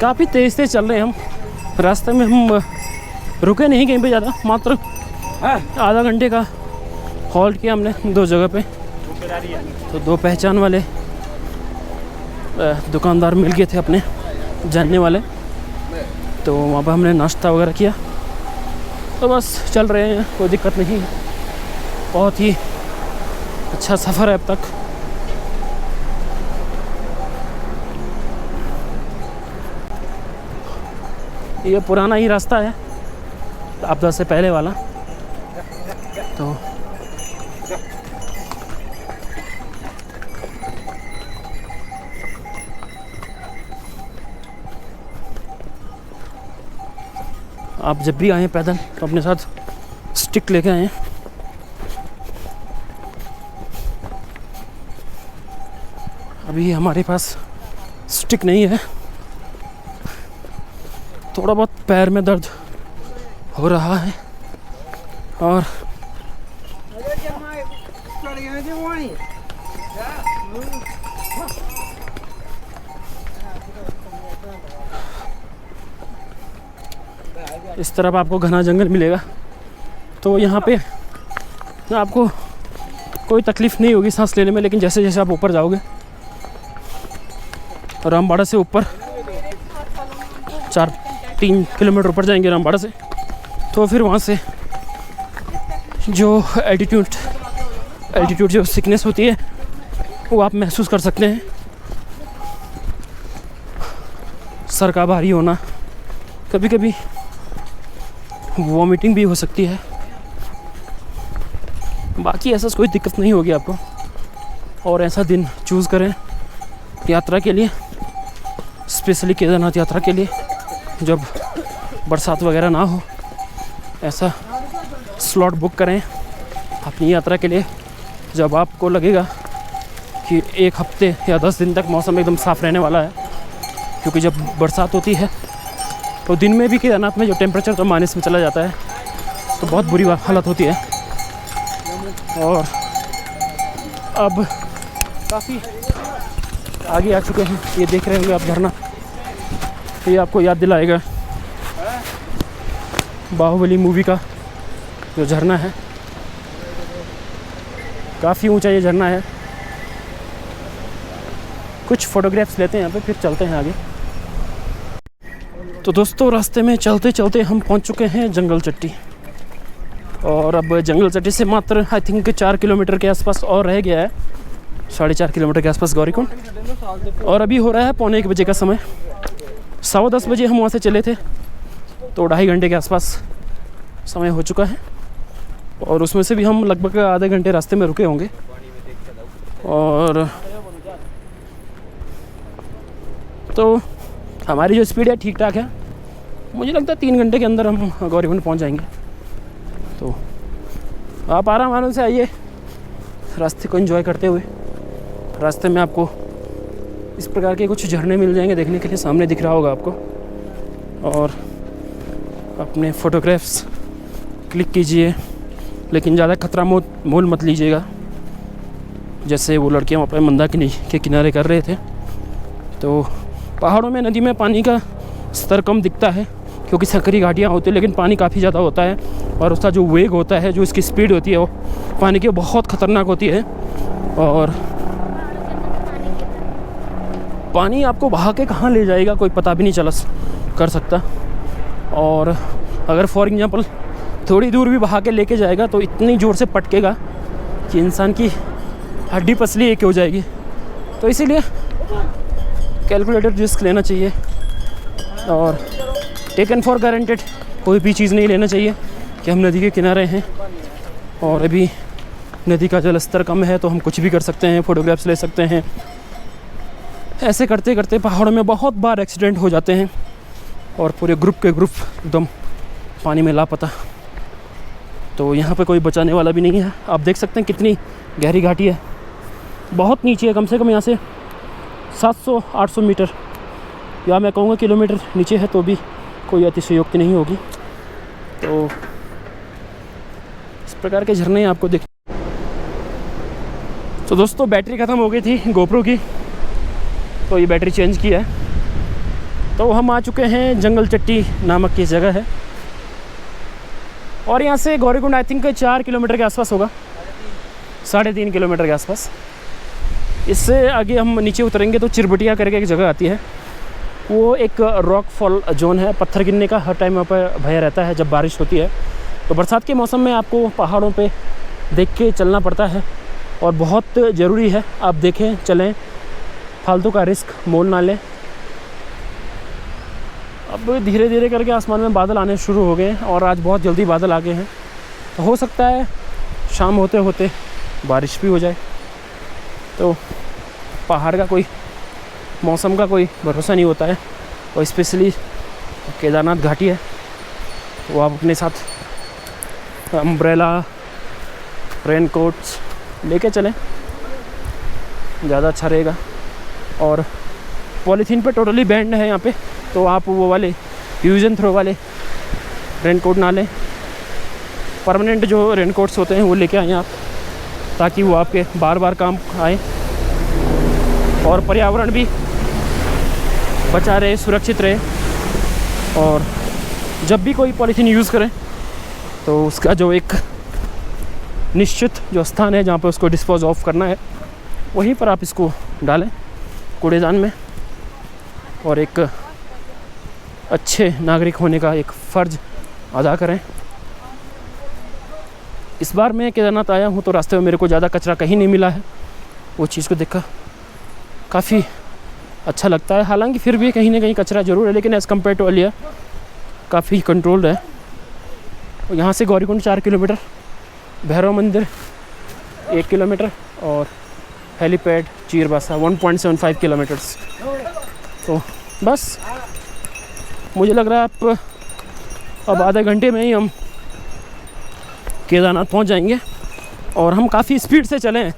काफ़ी तेज़ चल रहे हैं हम। रास्ते में हम रुके नहीं कहीं पे ज़्यादा, मात्र आधा घंटे का हॉल्ट किया हमने 2 जगह पे। तो 2 पहचान वाले दुकानदार मिल गए थे अपने जानने वाले, तो वहाँ पर हमने नाश्ता वगैरह किया। तो बस चल रहे हैं, कोई दिक्कत नहीं है। बहुत ही अच्छा सफ़र है अब तक। ये पुराना ही रास्ता है, आपदा से पहले वाला। तो आप जब भी आएँ पैदल तो अपने साथ स्टिक लेके आएँ। अभी हमारे पास स्टिक नहीं है, थोड़ा बहुत पैर में दर्द हो रहा है और इस तरफ आपको घना जंगल मिलेगा, तो यहाँ पे आपको कोई तकलीफ़ नहीं होगी सांस लेने में। लेकिन जैसे जैसे आप ऊपर जाओगे, रामबाड़ा से ऊपर 3 किलोमीटर ऊपर जाएंगे रामबाड़ा से, तो फिर वहाँ से जो एल्टीट्यूड जो सिकनेस होती है वो आप महसूस कर सकते हैं। सर का भारी होना, कभी कभी वॉमिटिंग भी हो सकती है। बाकी ऐसा कोई दिक्कत नहीं होगी आपको। और ऐसा दिन चूज़ करें यात्रा के लिए, स्पेशली केदारनाथ यात्रा के लिए, जब बरसात वगैरह ना हो। ऐसा स्लॉट बुक करें अपनी यात्रा के लिए जब आपको लगेगा कि 1 हफ्ते या 10 दिन तक मौसम एकदम साफ़ रहने वाला है। क्योंकि जब बरसात होती है तो दिन में भी केदारनाथ में जो टेम्परेचर तो माइनस में चला जाता है, तो बहुत बुरी हालत होती है। और अब काफ़ी आगे आ चुके हैं। ये देख रहे होंगे आप झरना, ये आपको याद दिलाएगा बाहुबली मूवी का जो झरना है। काफ़ी ऊंचा ये झरना है। कुछ फोटोग्राफ्स लेते हैं यहाँ पे, फिर चलते हैं आगे। तो दोस्तों रास्ते में चलते चलते हम पहुँच चुके हैं जंगल चट्टी। और अब जंगल चट्टी से मात्र आई थिंक 4 किलोमीटर के आसपास और रह गया है, 4.5 किलोमीटर के आसपास गौरीकुंड। और अभी हो रहा है 1:45 बजे का समय। 10:15 बजे हम वहाँ से चले थे, तो 2.5 घंटे के आसपास समय हो चुका है। और उसमें से भी हम लगभग आधे घंटे रास्ते में रुके होंगे। और तो हमारी जो स्पीड है ठीक ठाक है। मुझे लगता है 3 घंटे के अंदर हम गौरीकुंड पहुँच जाएंगे। तो आप आराम से आइए, रास्ते को एंजॉय करते हुए। रास्ते में आपको इस प्रकार के कुछ झरने मिल जाएंगे देखने के लिए, सामने दिख रहा होगा आपको। और अपने फ़ोटोग्राफ्स क्लिक कीजिए, लेकिन ज़्यादा खतरा मोल मत लीजिएगा। जैसे वो लड़कियाँ वहाँ पर मंदाकिनी के किनारे कर रहे थे। तो पहाड़ों में नदी में पानी का स्तर कम दिखता है क्योंकि संकरी घाटियाँ होती है, लेकिन पानी काफ़ी ज़्यादा होता है। और उसका जो वेग होता है, जो इसकी स्पीड होती है, वो पानी की बहुत ख़तरनाक होती है। और पानी आपको बहा के कहाँ ले जाएगा कोई पता भी नहीं चला कर सकता। और अगर फॉर एग्जांपल थोड़ी दूर भी बहा के लेके जाएगा तो इतनी ज़ोर से पटकेगा कि इंसान की हड्डी पसली एक हो जाएगी। तो इसीलिए कैलकुलेटेड रिस्क लेना चाहिए और टेकन फॉर गारंटेड कोई भी चीज़ नहीं लेना चाहिए कि हम नदी के किनारे हैं और अभी नदी का जल स्तर कम है तो हम कुछ भी कर सकते हैं, फ़ोटोग्राफ्स ले सकते हैं। ऐसे करते करते पहाड़ों में बहुत बार एक्सीडेंट हो जाते हैं और पूरे ग्रुप के ग्रुप एकदम पानी में लापता। तो यहाँ पे कोई बचाने वाला भी नहीं है। आप देख सकते हैं कितनी गहरी घाटी है, बहुत नीचे है, कम से कम यहाँ से 700-800 मीटर या मैं कहूँगा किलोमीटर नीचे है, तो भी कोई अतिशयोक्ति नहीं होगी। तो इस प्रकार के झरने आपको देख। तो दोस्तों बैटरी ख़त्म हो गई थी गोप्रो की, तो ये बैटरी चेंज की है। तो हम आ चुके हैं जंगल चट्टी नामक की जगह है और यहाँ से गौरीकुंड आई थिंक 4 किलोमीटर के आसपास होगा, 3.5 किलोमीटर के आसपास। इससे आगे हम नीचे उतरेंगे तो चिरबटिया करके एक जगह आती है, वो एक रॉक फॉल जोन है। पत्थर गिरने का हर टाइम वहाँ पर भय रहता है जब बारिश होती है। तो बरसात के मौसम में आपको पहाड़ों पे देख के चलना पड़ता है और बहुत ज़रूरी है आप देखें चलें, फालतू का रिस्क मोल ना लें। अब धीरे धीरे करके आसमान में बादल आने शुरू हो गए हैं और आज बहुत जल्दी बादल आ गए हैं, तो हो सकता है शाम होते होते बारिश भी हो जाए। तो पहाड़ का कोई मौसम का कोई भरोसा नहीं होता है, और स्पेशली केदारनाथ घाटी है, तो आप अपने साथ अम्ब्रेला रेन कोट्स लेके चलें, ज़्यादा अच्छा रहेगा। और पॉलीथीन पे टोटली बैंड है यहाँ पे, तो आप वो वाले यूज एंड थ्रो वाले रेन कोट ना लें, परमानेंट जो रेन कोट्स होते हैं वो लेके आएँ आप, ताकि वो आपके बार बार काम आए और पर्यावरण भी बचा रहे, सुरक्षित रहे। और जब भी कोई पॉलीथीन यूज़ करें तो उसका जो एक निश्चित जो स्थान है जहाँ पर उसको डिस्पोज ऑफ करना है, वहीं पर आप इसको डालें कूड़ेदान में, और एक अच्छे नागरिक होने का एक फ़र्ज़ अदा करें। इस बार मैं केदारनाथ आया हूँ तो रास्ते में मेरे को ज़्यादा कचरा कहीं नहीं मिला है, वो चीज़ को देखकर काफ़ी अच्छा लगता है। हालांकि फिर भी कहीं ना कहीं कचरा ज़रूर है, लेकिन एज़ कम्पेयर टू अर्लियर काफ़ी कंट्रोल्ड है। और यहाँ से गौरीकुंड 4 किलोमीटर, भैरव मंदिर 1 किलोमीटर और हेलीपैड चीरबासा 1.75 किलोमीटर्स। तो बस मुझे लग रहा है अब आधे घंटे में ही हम केदारनाथ पहुँच जाएंगे, और हम काफ़ी स्पीड से चले हैं।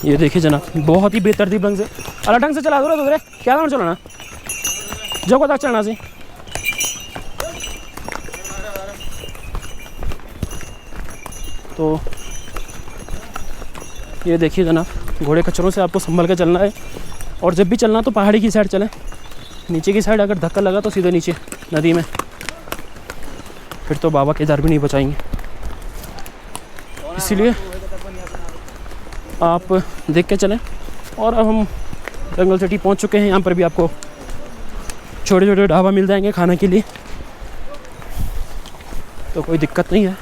ये देखिए जनाब, बहुत ही बेतरतीब ढंग से अलग ढंग से चला दो रे, क्या नाम चलाना जो को तक चलना सी। तो ये देखिए जनाब, घोड़े खच्चरों से आपको संभल के चलना है, और जब भी चलना तो पहाड़ी की साइड चलें, नीचे की साइड अगर धक्का लगा तो सीधे नीचे नदी में, फिर तो बाबा केदार भी नहीं बचाएंगे। इसीलिए आप देख के चलें। और अब हम जंगल सिटी पहुंच चुके हैं। यहाँ पर भी आपको छोटे छोटे ढाबा मिल जाएंगे खाने के लिए, तो कोई दिक्कत नहीं है।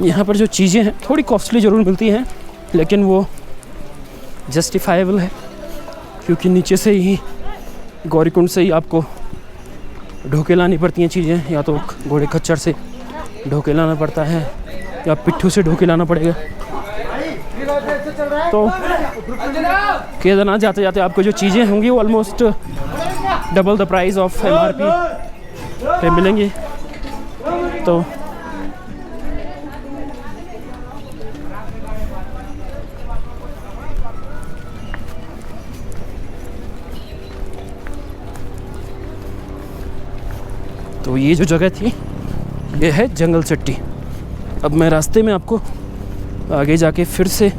यहाँ पर जो चीज़ें हैं थोड़ी कॉस्टली ज़रूर मिलती हैं, लेकिन वो जस्टिफाइबल है, क्योंकि नीचे से ही गौरीकुंड से ही आपको ढोके लानी पड़ती हैं चीज़ें, या तो घोड़े खच्चर से ढोके लाना पड़ता है या पिट्ठू से ढोके लाना पड़ेगा। तो केदारनाथ जाते जाते आपको जो चीज़ें होंगी वो almost double the price of MRP पे मिलेंगी। तो ये जो जगह थी ये है जंगल चट्टी। अब मैं रास्ते में आपको आगे जाके फिर से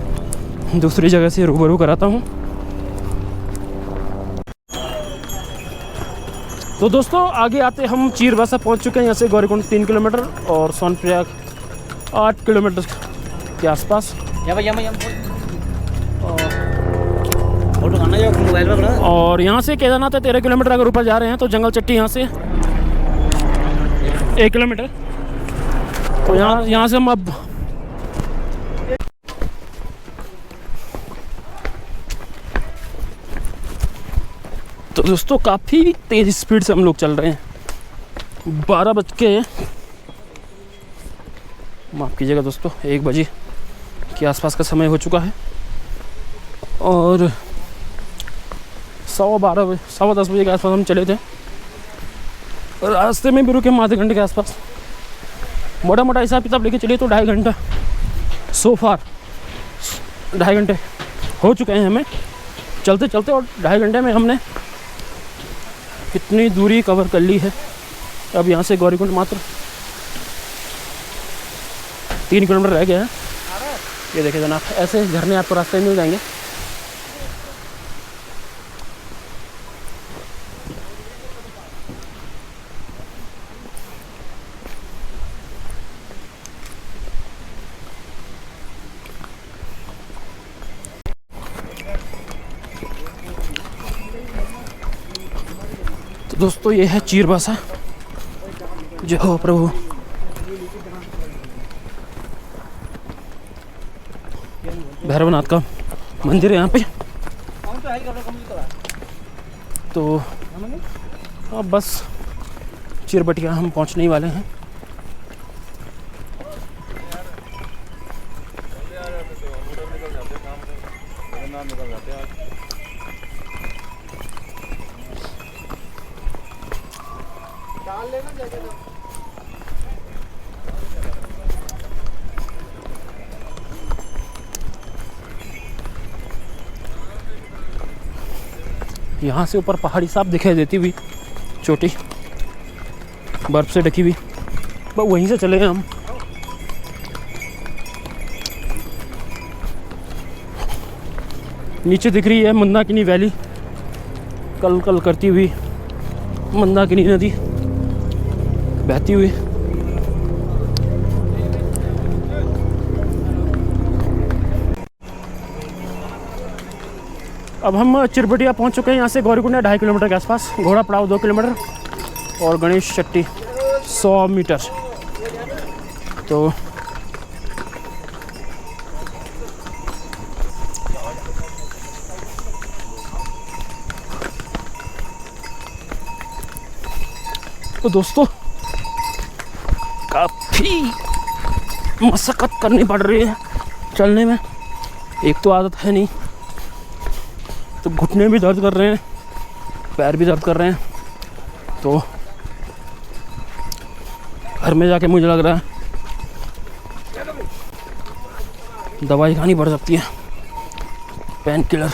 दूसरी जगह से रूबरू कराता हूँ। तो दोस्तों आगे आते हम चीरबासा पहुँच चुके हैं। यहाँ से गौरीकुंड 3 किलोमीटर और सोनप्रयाग 8 किलोमीटर के आसपास। और यहाँ से केदारनाथ है 13 किलोमीटर। अगर ऊपर जा रहे हैं तो जंगल चट्टी यहाँ से 1 किलोमीटर। तो यहाँ से हम अब तो दोस्तों काफ़ी तेज़ स्पीड से हम लोग चल रहे हैं। 12 बज के माफ़ कीजिएगा दोस्तों 1 बजे के आसपास का समय हो चुका है, और 10:15 बजे के आसपास हम चले थे। रास्ते में भी रुके हम आधे घंटे के आसपास। मोटा मोटा हिसाब किताब लेके चलिए तो 2.5 घंटा, सो फार 2.5 घंटे हो चुके हैं हमें चलते चलते, और 2.5 घंटे में हमने कितनी दूरी कवर कर ली है। अब यहाँ से गौरीकुंड मात्र 3 किलोमीटर रह गया है। ये देखिए जनाब, ऐसे झरने आपको रास्ते में मिल जाएंगे। तो दोस्तों ये है चीरबासा। जय हो प्रभु। भैरवनाथ का मंदिर है यहाँ पे। तो अब बस चिरबटिया हम पहुँचने ही वाले हैं। यहाँ से ऊपर पहाड़ी साफ दिखाई देती हुई, चोटी बर्फ से ढकी हुई, बस वहीं से चले गए हम। नीचे दिख रही है मंदाकिनी वैली, कल कल करती हुई मंदाकिनी नदी बहती हुई। अब हम चिरबटिया पहुंच चुके हैं। यहाँ से गौरीकुंड है 2.5 किलोमीटर के आसपास, घोड़ा पड़ाव 2 किलोमीटर और गणेश चट्टी 100 मीटर। तो दोस्तों काफ़ी मशक्क़त करनी पड़ रही है चलने में। एक तो आदत है नहीं, तो घुटने भी दर्द कर रहे हैं, पैर भी दर्द कर रहे हैं। तो घर में जाके मुझे लग रहा है दवाई खानी पड़ सकती है, पेन किलर।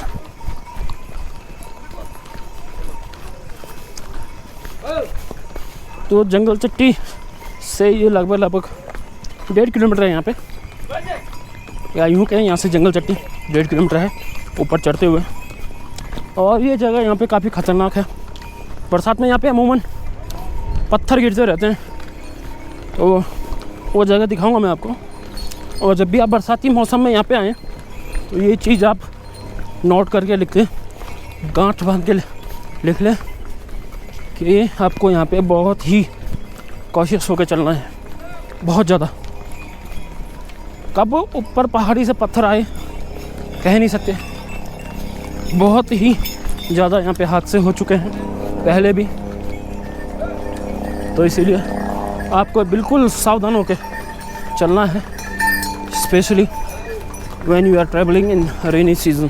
तो जंगल चट्टी से ये लगभग 1.5 किलोमीटर है यहाँ पे, या यूँ कहें यहाँ से जंगल चट्टी 1.5 किलोमीटर है ऊपर चढ़ते हुए। और ये जगह यहाँ पे काफ़ी ख़तरनाक है। बरसात में यहाँ पे अमूमन पत्थर गिरते रहते हैं, तो वो जगह दिखाऊंगा मैं आपको। और जब भी आप बरसाती मौसम में यहाँ पे आएँ तो ये चीज़ आप नोट करके लिखते, गांठ बांध के लिख लें कि आपको यहाँ पे बहुत ही कॉशियस होकर चलना है, बहुत ज़्यादा। कब ऊपर पहाड़ी से पत्थर आए कह नहीं सकते। बहुत ही ज़्यादा यहाँ पे हादसे हो चुके हैं पहले भी, तो इसीलिए आपको बिल्कुल सावधान होकर चलना है, specially when you are travelling in rainy season.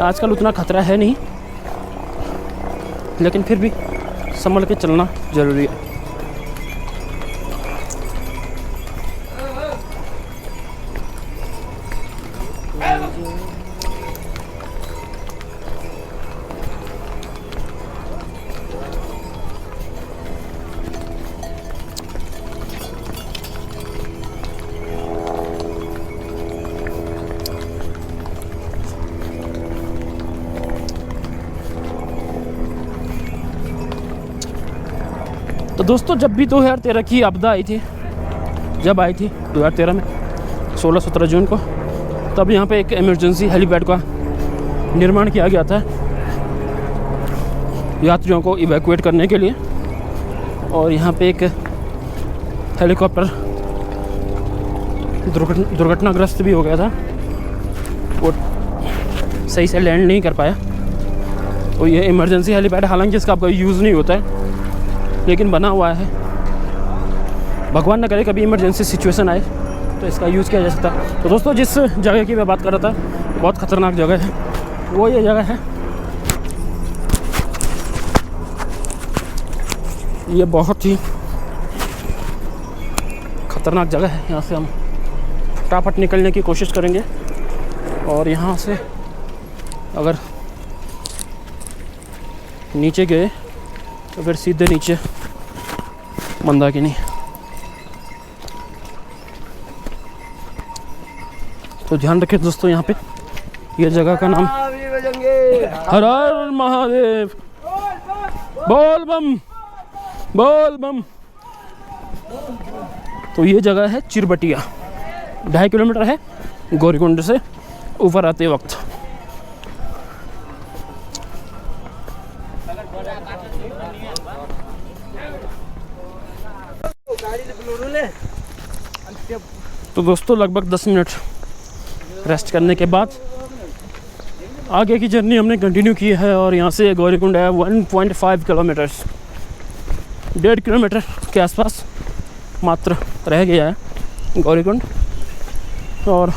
आजकल उतना खतरा है नहीं, लेकिन फिर भी संभल के चलना ज़रूरी है। तो दोस्तों जब भी 2013 की आपदा आई थी, जब आई थी 2013 में 16-17 जून को, तब यहाँ पे एक इमरजेंसी हेलीपैड का निर्माण किया गया था यात्रियों को इवैक्यूएट करने के लिए। और यहाँ पे एक हेलीकॉप्टर दुर्घटनाग्रस्त भी हो गया था, वो सही से लैंड नहीं कर पाया। तो ये इमरजेंसी हेलीपैड, हालांकि इसका कोई यूज़ नहीं होता है, लेकिन बना हुआ है। भगवान न करे कभी इमरजेंसी सिचुएशन आए तो इसका यूज़ किया जा सकता है। तो दोस्तों जिस जगह की मैं बात कर रहा था, बहुत ख़तरनाक जगह है, वो ये जगह है। ये बहुत ही ख़तरनाक जगह है। यहाँ से हम फटाफट निकलने की कोशिश करेंगे, और यहाँ से अगर नीचे गए तो फिर सीधे नीचे मंदाकिनी। तो ध्यान रखें दोस्तों, यहाँ पे ये जगह का नाम हर हर महादेव, बोल बम बोल बम। तो ये जगह है चिरबटिया, 2.5 किलोमीटर है गौरीकुंड से ऊपर आते वक्त। तो दोस्तों लगभग 10 मिनट रेस्ट करने के बाद आगे की जर्नी हमने कंटिन्यू की है और यहाँ से गौरीकुंड है 1.5 किलोमीटर्स, 1.5 किलोमीटर के आसपास मात्र रह गया है गौरीकुंड। और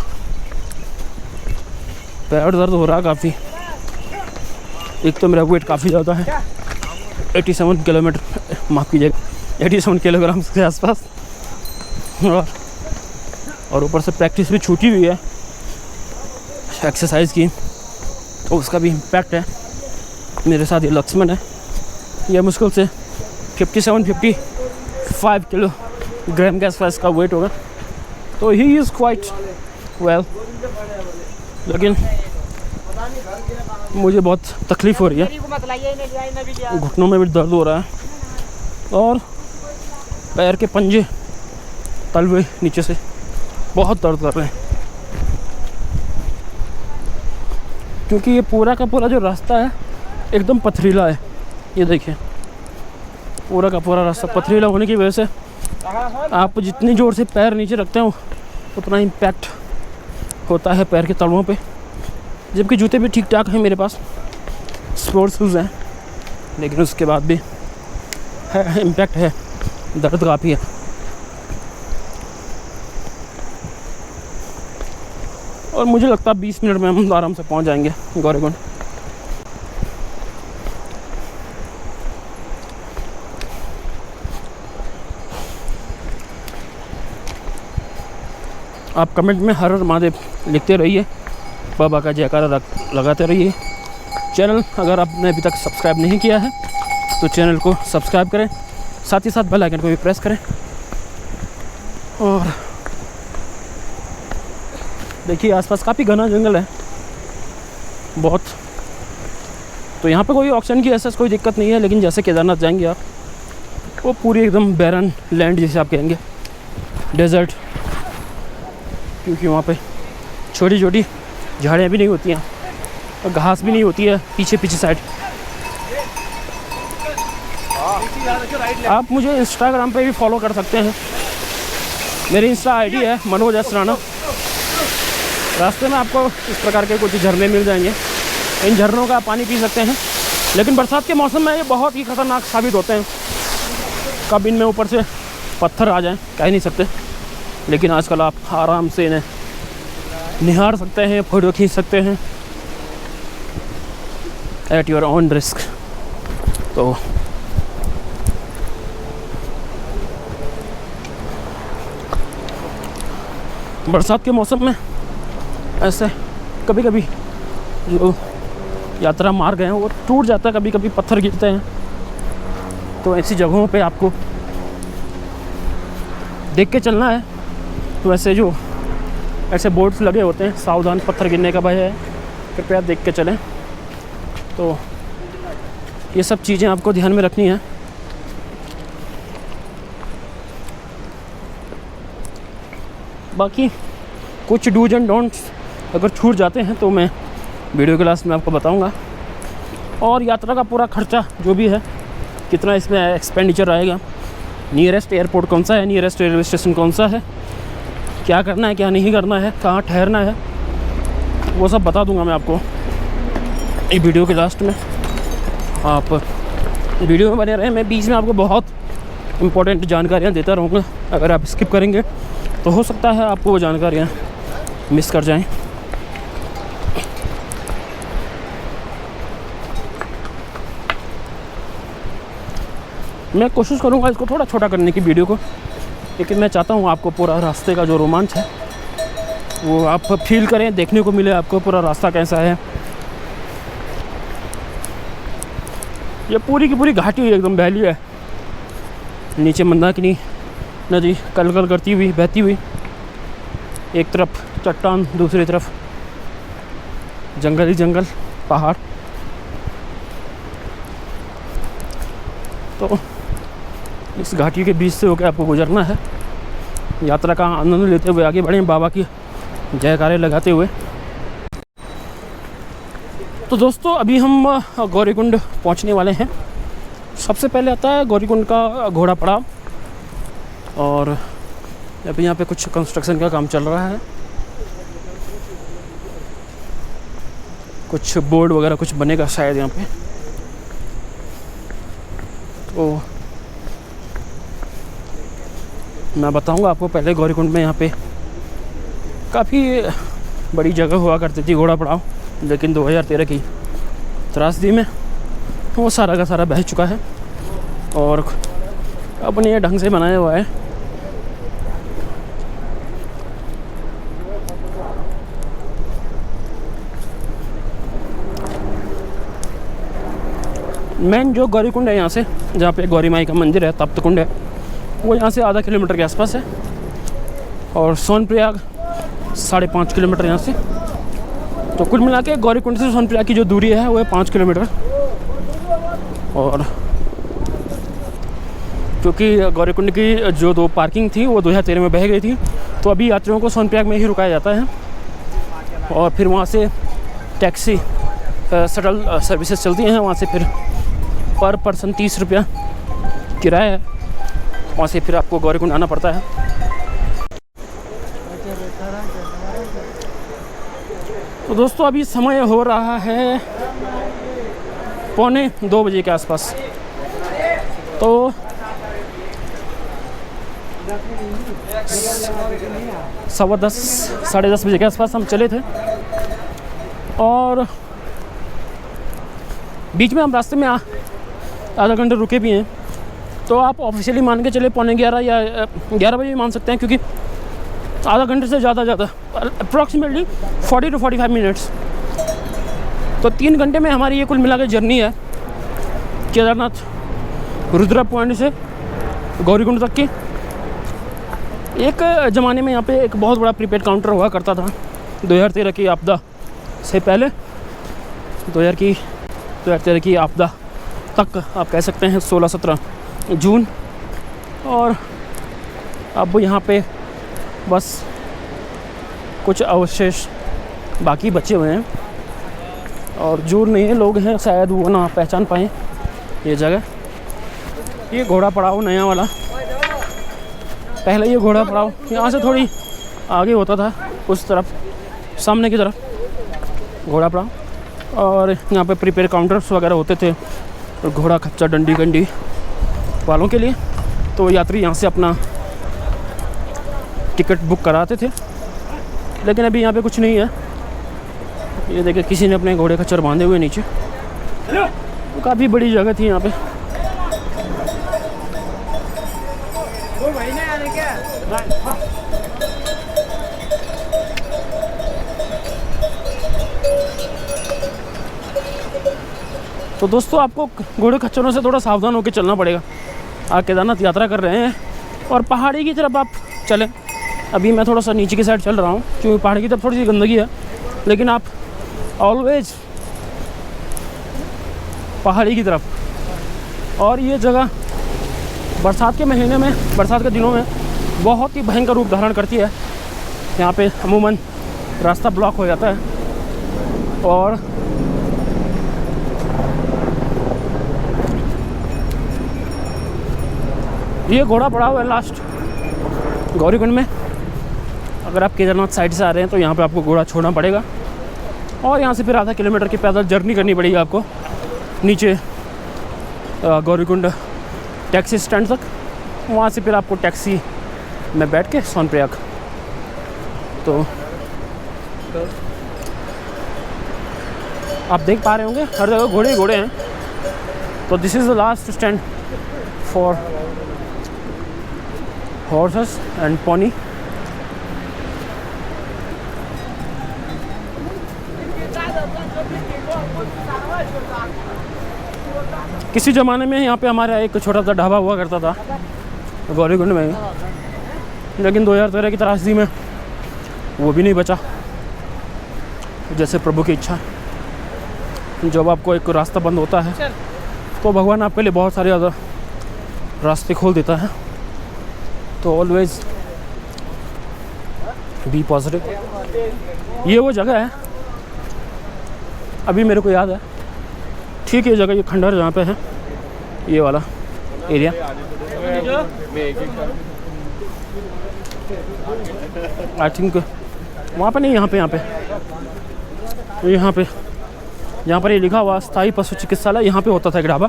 पैर दर्द हो रहा काफ़ी, एक तो मेरा वेट काफ़ी ज़्यादा है, 87 किलोमीटर, माफ़ कीजिएगा 87 किलोग्राम के आसपास, और ऊपर से प्रैक्टिस भी छूटी हुई है एक्सरसाइज की, तो उसका भी इम्पैक्ट है। मेरे साथ ये लक्ष्मण है, यह मुश्किल से 57-55 किलोग्राम के आसपास का वेट होगा, तो ही इज़ क्वाइट वेल। लेकिन मुझे बहुत तकलीफ़ हो रही है, घुटनों में भी दर्द हो रहा है और पैर के पंजे तलवे नीचे से बहुत दर्द कर रहे हैं, क्योंकि ये पूरा का पूरा जो रास्ता है एकदम पथरीला है। ये देखिए पूरा का पूरा रास्ता पथरीला होने की वजह से आप जितनी ज़ोर से पैर नीचे रखते हो उतना इम्पैक्ट होता है पैर के तलवों पे। जबकि जूते भी ठीक ठाक हैं मेरे पास, स्पोर्ट्स शूज़ हैं, लेकिन उसके बाद भी है इम्पैक्ट है, दर्द काफ़ी है। और मुझे लगता है 20 मिनट में हम आराम से पहुंच जाएंगे गौरीकुंड। आप कमेंट में हर हर महादेव लिखते रहिए, बाबा का जयकारा लगाते रहिए। चैनल अगर आपने अभी तक सब्सक्राइब नहीं किया है तो चैनल को सब्सक्राइब करें, साथ ही साथ बेल आइकन को भी प्रेस करें। और देखिए आसपास काफ़ी घना जंगल है बहुत, तो यहाँ पे कोई ऑक्सीजन की ऐसा कोई दिक्कत नहीं है। लेकिन जैसे केदारनाथ जाएंगे आप, वो पूरी एकदम बैरन लैंड जैसे आप कहेंगे, डेजर्ट, क्योंकि वहाँ पे छोटी छोटी झाड़ियाँ भी नहीं होती हैं और घास भी नहीं होती है पीछे साइड। आप मुझे इंस्टाग्राम पे भी फॉलो कर सकते हैं, मेरी इंस्टा आईडी है मनोज असराना। रास्ते में आपको इस प्रकार के कुछ झरने मिल जाएंगे, इन झरनों का आप पानी पी सकते हैं। लेकिन बरसात के मौसम में ये बहुत ही ख़तरनाक साबित होते हैं, कब इनमें ऊपर से पत्थर आ जाएं कह नहीं सकते। लेकिन आजकल आप आराम से इन्हें निहार सकते हैं, फ़ोटो खींच सकते हैं एट योर ओन रिस्क। तो बरसात के मौसम में ऐसे कभी कभी जो यात्रा मार्ग हैं वो टूट जाता है, कभी कभी पत्थर गिरते हैं, तो ऐसी जगहों पे आपको देख के चलना है। तो ऐसे जो ऐसे बोर्ड्स लगे होते हैं, सावधान पत्थर गिरने का भय है, कृपया देख के चलें। तो ये सब चीज़ें आपको ध्यान में रखनी है। बाकी कुछ डूज एंड डोंट्स अगर छूट जाते हैं तो मैं वीडियो के लास्ट में आपको बताऊंगा। और यात्रा का पूरा खर्चा जो भी है, कितना इसमें एक्सपेंडिचर आएगा, नियरेस्ट एयरपोर्ट कौन सा है, नियरेस्ट रेलवे स्टेशन कौन सा है, क्या करना है क्या नहीं करना है, कहाँ ठहरना है, वो सब बता दूंगा मैं आपको इस वीडियो के लास्ट में। आप वीडियो में बने रहें, मैं बीच में आपको बहुत इम्पोर्टेंट जानकारियाँ देता रहूँगा। अगर आप स्किप करेंगे तो हो सकता है आपको वो जानकारियाँ मिस कर जाएं। मैं कोशिश करूँगा इसको थोड़ा छोटा करने की वीडियो को, लेकिन मैं चाहता हूँ आपको पूरा रास्ते का जो रोमांच है वो आप फील करें, देखने को मिले आपको पूरा रास्ता कैसा है। ये पूरी की पूरी घाटी एकदम वैली है, नीचे मंदाकिनी नदी कल कल करती हुई बहती हुई, एक तरफ चट्टान दूसरी तरफ जंगल ही जंगल, पहाड़। तो इस घाटी के बीच से होकर आपको गुजरना है, यात्रा का आनंद लेते हुए आगे बढ़ें, बाबा की जयकारे लगाते हुए। तो दोस्तों अभी हम गौरीकुंड पहुंचने वाले हैं। सबसे पहले आता है गौरीकुंड का घोड़ा पड़ाव, और अभी यहाँ पे कुछ कंस्ट्रक्शन का काम चल रहा है, कुछ बोर्ड वगैरह कुछ बनेगा शायद यहाँ पे। तो मैं बताऊंगा आपको। पहले गौरीकुंड में यहाँ पे काफ़ी बड़ी जगह हुआ करती थी घोड़ा पड़ाव, लेकिन 2013 की त्रासदी में वो सारा का सारा बह चुका है और अपने ढंग से बनाया हुआ है। मेन जो गौरीकुंड है यहाँ से, जहाँ पे गौरी माई का मंदिर है, तप्त कुंड है, वो यहाँ से आधा किलोमीटर के आसपास है। और सोनप्रयाग 5.5 किलोमीटर यहाँ से। तो कुल मिला के गौरीकुंड से सोनप्रयाग की जो दूरी है वो है 5 किलोमीटर। और क्योंकि गौरीकुंड की जो 2 पार्किंग थी वो 2013 में बह गई थी, तो अभी यात्रियों को सोनप्रयाग में ही रुकाया जाता है और फिर वहाँ से टैक्सी शटल सर्विसेज चलती हैं। वहाँ से फिर पर पर्सन 30 रुपया किराया है, वहाँ से फिर आपको गौरीकुंड आना पड़ता है। तो दोस्तों अभी समय हो रहा है 1:45 बजे के आसपास। तो 10:15 साढ़े 10 बजे के आसपास हम चले थे और बीच में हम रास्ते में आधा घंटे रुके भी हैं। तो आप ऑफिशियली मान के चले 11:15 या 11 बजे भी मान सकते हैं, क्योंकि आधा घंटे से ज़्यादा अप्रॉक्सीमेटली 40 to 45 मिनट्स। तो 3 घंटे में हमारी ये कुल मिला के जर्नी है केदारनाथ रुद्रा पॉइंट से गौरीकुंड तक की। एक ज़माने में यहाँ पे एक बहुत बड़ा प्रीपेड काउंटर हुआ करता था 2013 की आपदा से पहले। 2013 की आपदा तक आप कह सकते हैं, 16-17 जून। और अब यहाँ पे बस कुछ अवशेष बाकी बचे हुए हैं और जो नए लोग हैं शायद वो ना पहचान पाएँ ये जगह। ये घोड़ा पड़ाव नया वाला, पहले ये घोड़ा पड़ाव यहाँ से थोड़ी आगे होता था, उस तरफ सामने की तरफ घोड़ा पड़ाव, और यहाँ पे प्रीपेड काउंटर्स वगैरह होते थे और घोड़ा खच्चर डंडी कंडी वालों के लिए। तो यात्री यहाँ से अपना टिकट बुक कराते थे, लेकिन अभी यहाँ पे कुछ नहीं है। ये देखिए किसी ने अपने घोड़े खच्चर बांधे हुए नीचे। तो काफ़ी बड़ी जगह थी यहाँ पे। तो दोस्तों आपको घोड़े खच्चरों से थोड़ा सावधान होकर चलना पड़ेगा। आप केदारनाथ यात्रा कर रहे हैं और पहाड़ी की तरफ आप चलें। अभी मैं थोड़ा सा नीचे की साइड चल रहा हूँ क्योंकि पहाड़ी की तरफ थोड़ी सी गंदगी है, लेकिन आप ऑलवेज पहाड़ी की तरफ। और ये जगह बरसात के महीने में, बरसात के दिनों में बहुत ही भयंकर रूप धारण करती है। यहाँ पे अमूमन रास्ता ब्लॉक हो जाता है और ये घोड़ा पड़ाव है लास्ट गौरीकुंड में। अगर आप केदारनाथ साइड से आ रहे हैं तो यहाँ पे आपको घोड़ा छोड़ना पड़ेगा और यहाँ से फिर आधा किलोमीटर की पैदल जर्नी करनी पड़ेगी आपको नीचे गौरीकुंड टैक्सी स्टैंड तक। वहाँ से फिर आपको टैक्सी में बैठ के सोनप्रयाग। तो आप देख पा रहे होंगे हर जगह घोड़े घोड़े हैं। तो this is the last stand for horses and pony. किसी ज़माने में यहाँ पे हमारा एक छोटा सा ढाबा हुआ करता था गौरीकुंड में, लेकिन 2013 की त्रासदी में वो भी नहीं बचा। जैसे प्रभु की इच्छा, जब आपको एक रास्ता बंद होता है तो भगवान आपके लिए बहुत सारे ज़्यादा रास्ते खोल देता है। तो ऑलवेज बी पॉजिटिव। ये वो जगह है, अभी मेरे को याद है ठीक है, ये जगह ये खंडहर जहाँ पे है, ये वाला एरिया। आई थिंक वहाँ पे नहीं, यहाँ पे यहाँ पर ये लिखा हुआ स्थायी पशु चिकित्सालय, यहाँ पे होता था एक ढाबा।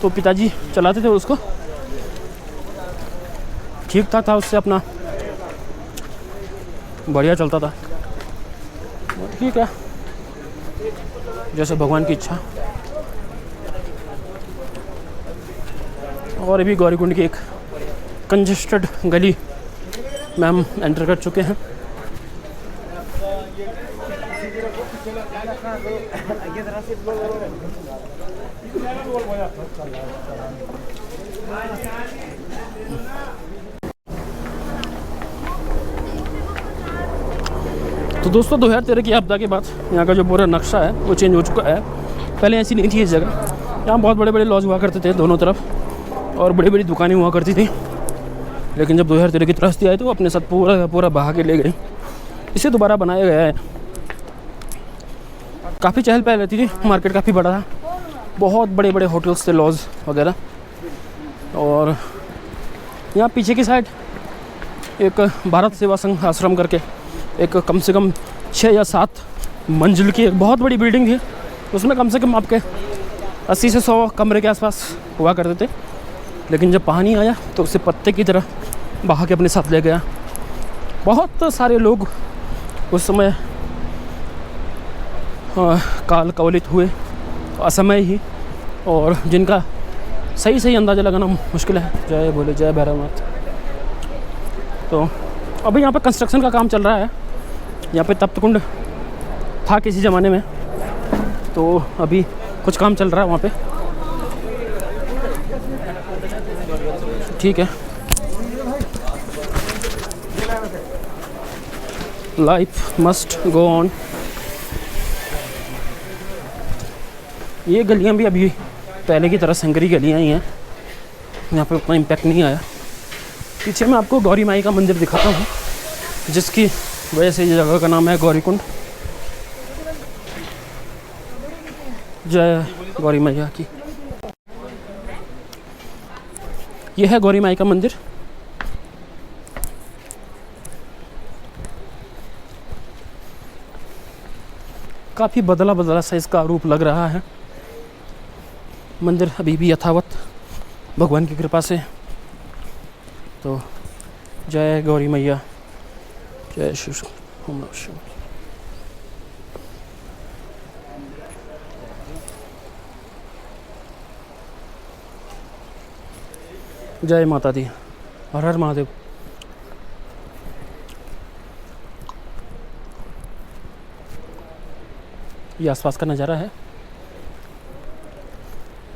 तो पिताजी चलाते थे उसको, ठीक ठाक था, उससे अपना बढ़िया चलता था। ठीक है, जैसे भगवान की इच्छा। और अभी गौरीकुंड की एक कंजेस्टेड गली में हम एंटर कर चुके हैं। तो दोस्तों 2013 की आपदा के बाद यहाँ का जो पूरा नक्शा है वो चेंज हो चुका है। पहले ऐसी नहीं थी ये जगह, यहाँ बहुत बड़े बड़े लॉज हुआ करते थे दोनों तरफ और बड़ी बड़ी दुकानें हुआ करती थी। लेकिन जब 2013 की त्रासदी आई तो अपने साथ पूरा बहा के ले गई। इसे दोबारा बनाया गया है। काफ़ी चहल पहल रहती थी, मार्केट काफ़ी बड़ा था, बहुत बड़े बड़े होटल्स थे, लॉज वगैरह। और यहाँ पीछे की साइड एक भारत सेवा संघ आश्रम करके एक कम से कम 6 या 7 मंजिल की एक बहुत बड़ी बिल्डिंग थी। उसमें कम से कम आपके 80 से 100 कमरे के आसपास हुआ करते थे। लेकिन जब पानी आया तो उसे पत्ते की तरह बहा के अपने साथ ले गया। बहुत सारे लोग उस समय काल कवलित हुए, असमय ही, और जिनका सही अंदाज़ा लगाना मुश्किल है। जय बोले, जय भैरवनाथ। तो अभी यहाँ पर कंस्ट्रक्शन का काम चल रहा है। यहाँ पे तप्त कुंड था किसी ज़माने में, तो अभी कुछ काम चल रहा है वहाँ पे। ठीक है, लाइफ मस्ट गो ऑन। ये गलियाँ भी अभी पहले की तरह संकरी गलियाँ ही हैं, यहाँ पे उतना इम्पैक्ट नहीं आया। पीछे मैं आपको गौरी माई का मंदिर दिखाता हूँ, जिसकी वजह से ये जगह का नाम है गौरीकुंड। जय गौरी मैया की। यह है गौरी माई का मंदिर। काफ़ी बदला सा इसका रूप लग रहा है। मंदिर अभी भी यथावत भगवान की कृपा से। तो जय गौरी मैया, जय शिव ओम नमः शिवाय। जय माता दी, हर हर महादेव। ये आसपास का नज़ारा है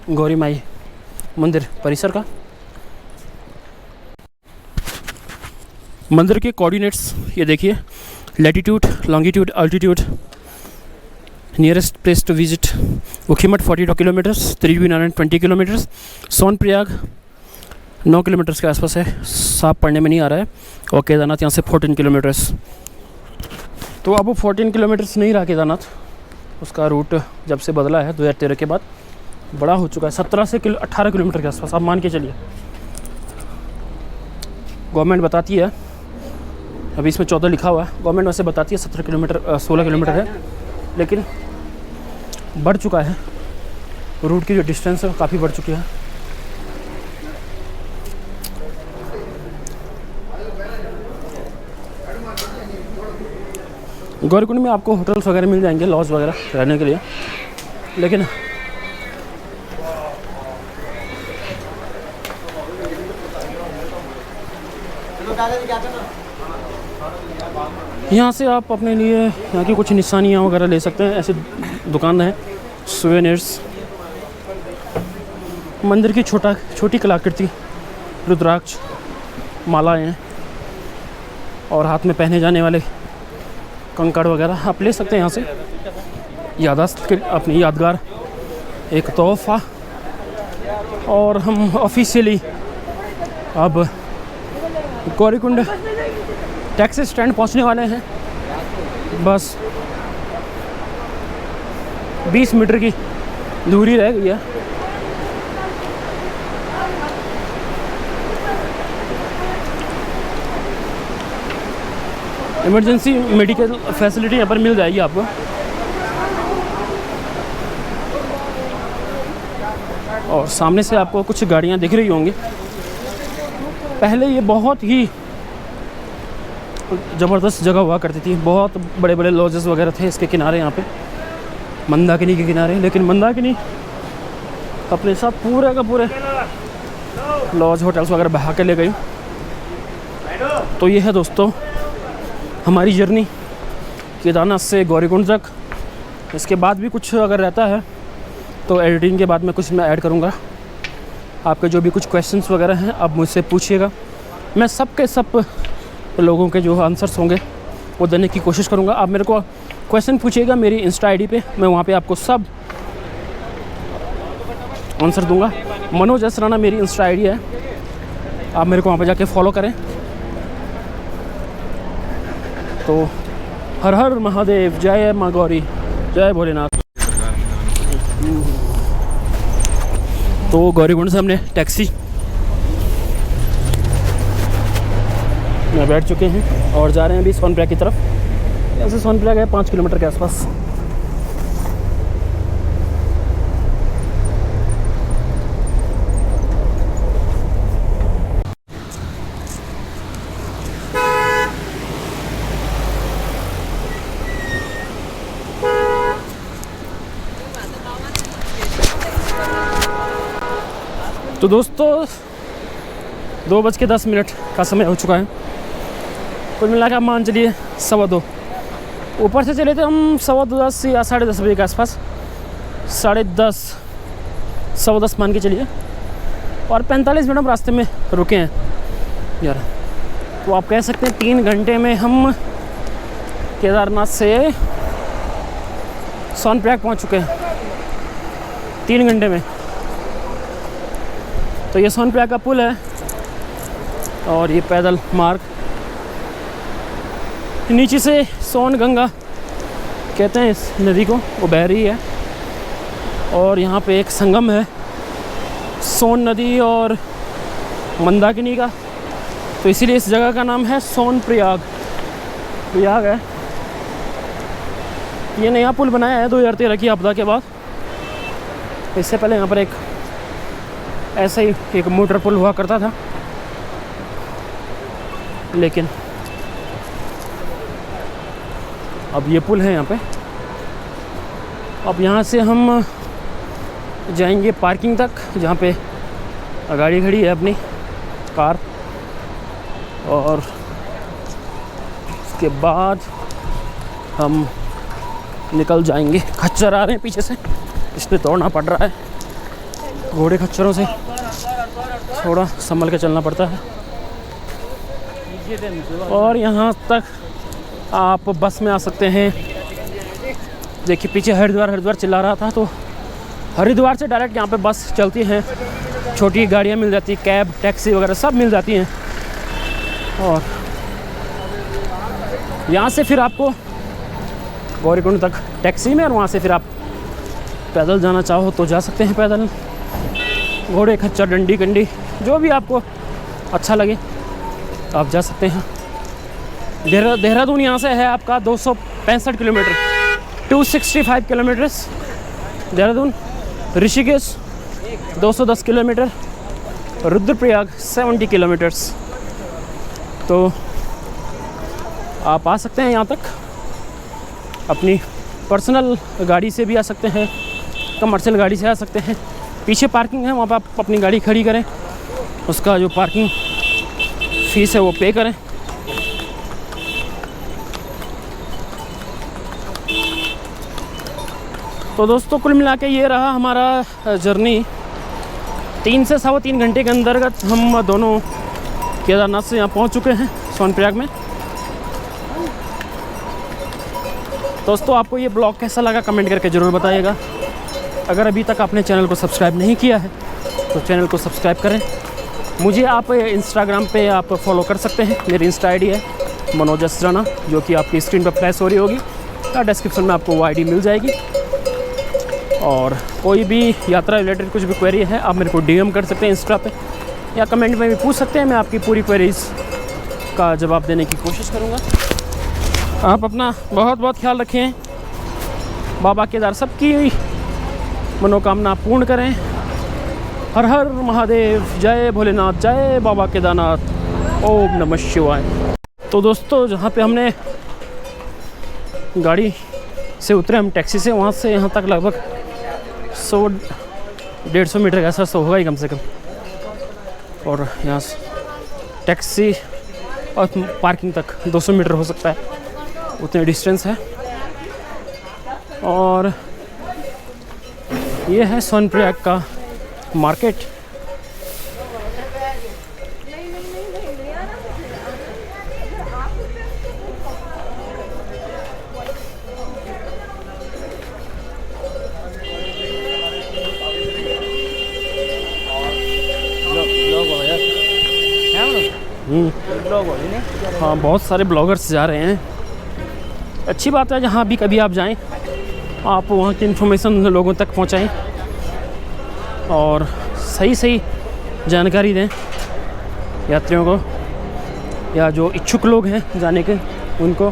गौरी माई मंदिर परिसर का। मंदिर के कोऑर्डिनेट्स ये देखिए, latitude, longitude, altitude. Nearest place to visit Ukhimath 42 kilometres, Triveni 20 kilometres, Sonprayag 9 kilometres के आसपास है। साफ पढ़ने में नहीं आ रहा है। और केदारनाथ यहाँ से 14 किलोमीटर्स। तो अब वो 14 किलोमीटर्स नहीं रहा केदारनाथ, उसका रूट जब से बदला है 2013 के बाद बड़ा हो चुका है। 17 से 18 किलोमीटर के आसपास आप मान के चलिए। गवर्नमेंट बताती है, अभी इसमें 14 लिखा हुआ है, गवर्नमेंट वैसे बताती है 16 किलोमीटर है, लेकिन बढ़ चुका है। रूट की जो डिस्टेंस है काफ़ी बढ़ चुकी है। गौरीकुंड में आपको होटल्स वगैरह मिल जाएंगे, लॉज वगैरह रहने के लिए, लेकिन यहाँ से आप अपने लिए यहाँ की कुछ निशानियाँ वगैरह ले सकते हैं। ऐसे दुकान है, सुवेनियर्स। मंदिर की छोटी कलाकृति, रुद्राक्ष, मालाएँ और हाथ में पहने जाने वाले कंकड़ वगैरह आप ले सकते हैं यहाँ से। यादाश्त के अपनी यादगार एक तोहफा। और हम ऑफिशियली अब गौरीकुंड टैक्सी स्टैंड पहुँचने वाले हैं। बस 20 मीटर की दूरी रह गई है। इमरजेंसी मेडिकल फैसिलिटी यहाँ पर मिल जाएगी आपको। और सामने से आपको कुछ गाड़ियाँ दिख रही होंगी। पहले ये बहुत ही ज़बरदस्त जगह हुआ करती थी, बहुत बड़े बड़े लॉजेस वगैरह थे इसके किनारे, यहाँ पे मंदाकिनी के किनारे। लेकिन मंदाकिनी अपने साथ पूरे का पूरे लॉज होटल्स वगैरह बहा के ले गई। तो ये है दोस्तों हमारी जर्नी केदारनाथ से गौरीकुंड तक। इसके बाद भी कुछ अगर रहता है तो एडिटिंग के बाद में कुछ मैं ऐड करूँगा। आपके जो भी कुछ क्वेश्चंस वगैरह हैं आप मुझसे पूछिएगा, मैं सब के सब लोगों के जो आंसर्स होंगे वो देने की कोशिश करूँगा। आप मेरे को क्वेश्चन पूछिएगा मेरी इंस्टा आईडी पे, मैं वहाँ पे आपको सब आंसर दूंगा। मनोज एस राणा मेरी इंस्टा आईडी है, आप मेरे को वहाँ पे जाके फॉलो करें। तो हर हर महादेव, जय माँ गौरी, जय भोलेनाथ। तो गौरीकुंड से हमने टैक्सी में बैठ चुके हैं और जा रहे हैं अभी सोनप्रयाग की तरफ। यहाँ से सोनप्रयाग है 5 किलोमीटर के आसपास। तो दोस्तों 2:10 का समय हो चुका है। कुल मिला के मान चलिए 2:15। ऊपर से चले थे हम 2:15 या 10:30 बजे के आसपास, 10:30 10:15 मान के चलिए। और 45 मिनट हम रास्ते में रुके हैं यार। तो आप कह सकते हैं 3 घंटे में हम केदारनाथ से सोनप्रयाग पहुंच चुके हैं, 3 घंटे में। तो ये सोनप्रयाग का पुल है और ये पैदल मार्ग। नीचे से सोन गंगा कहते हैं इस नदी को, वो बह रही है। और यहाँ पे एक संगम है सोन नदी और मंदाकिनी का, तो इसीलिए इस जगह का नाम है सोनप्रयाग। प्रयाग है। ये नया पुल बनाया है 2013 की आपदा के बाद। इससे पहले यहाँ पर एक ऐसा ही एक मोटर पुल हुआ करता था, लेकिन अब ये पुल है यहाँ पे। अब यहाँ से हम जाएंगे पार्किंग तक, जहाँ पे गाड़ी खड़ी है अपनी कार। और उसके बाद हम निकल जाएंगे। खच्चर आ रहे हैं पीछे से, इसलिए तोड़ना पड़ रहा है। घोड़े खच्चरों से थोड़ा संभल के चलना पड़ता है। और यहाँ तक आप बस में आ सकते हैं। देखिए पीछे हरिद्वार चिल्ला रहा था, तो हरिद्वार से डायरेक्ट यहाँ पे बस चलती हैं। छोटी गाड़ियाँ मिल जाती हैं, कैब टैक्सी वगैरह सब मिल जाती हैं। और यहाँ से फिर आपको गौरीकुंड तक टैक्सी में, और वहाँ से फिर आप पैदल जाना चाहो तो जा सकते हैं पैदल। घोड़े खच्चर डंडी कंडी जो भी आपको अच्छा लगे आप जा सकते हैं। देहरादून यहाँ से है आपका 265 kilometre, 265 kilometres Dehradun. Rishikesh 210 kilometre, Rudraprayag 70 kilometres. तो आप आ सकते हैं यहाँ तक। अपनी पर्सनल गाड़ी से भी आ सकते हैं, कमर्शियल गाड़ी से आ सकते हैं। पीछे पार्किंग है, वहाँ पर आप अपनी गाड़ी खड़ी करें, उसका जो पार्किंग फीस है वो पे करें। तो दोस्तों कुल मिला के ये रहा हमारा जर्नी। 3 से 3.25 घंटे के अंतर्गत हम दोनों केदारनाथ से यहाँ पहुँच चुके हैं सोनप्रयाग में। दोस्तों आपको ये ब्लॉग कैसा लगा कमेंट करके ज़रूर बताइएगा। अगर अभी तक आपने चैनल को सब्सक्राइब नहीं किया है तो चैनल को सब्सक्राइब करें। मुझे आप इंस्टाग्राम पे आप फॉलो कर सकते हैं। मेरी इंस्टा आईडी है मनोज एस राणा, जो कि आपकी स्क्रीन पर फ्लैश हो रही होगी, या डिस्क्रिप्शन में आपको वो आईडी मिल जाएगी। और कोई भी यात्रा रिलेटेड कुछ भी क्वेरी है आप मेरे को डीएम कर सकते हैं इंस्टा पे, या कमेंट में भी पूछ सकते हैं। मैं आपकी पूरी क्वेरीज़ का जवाब देने की कोशिश करूँगा। आप अपना बहुत बहुत ख्याल रखें। बाबा केदार सबकी मनोकामना पूर्ण करें। हर हर महादेव, जय भोलेनाथ, जय बाबा केदारनाथ, ओम नमः शिवाय। तो दोस्तों, जहाँ पे हमने गाड़ी से उतरे हम टैक्सी से, वहाँ से यहाँ तक लगभग 100-150 मीटर का ऐसा तो होगा ही कम से कम। और यहाँ से टैक्सी और पार्किंग तक 200 मीटर हो सकता है, उतने डिस्टेंस है। और ये है सोनप्रयाग का मार्केट। हाँ, बहुत सारे ब्लॉगर्स जा रहे हैं। अच्छी बात है, जहाँ भी कभी आप जाएं आप वहाँ की इन्फॉर्मेशन लोगों तक पहुँचाएं और सही जानकारी दें यात्रियों को, या जो इच्छुक लोग हैं जाने के उनको।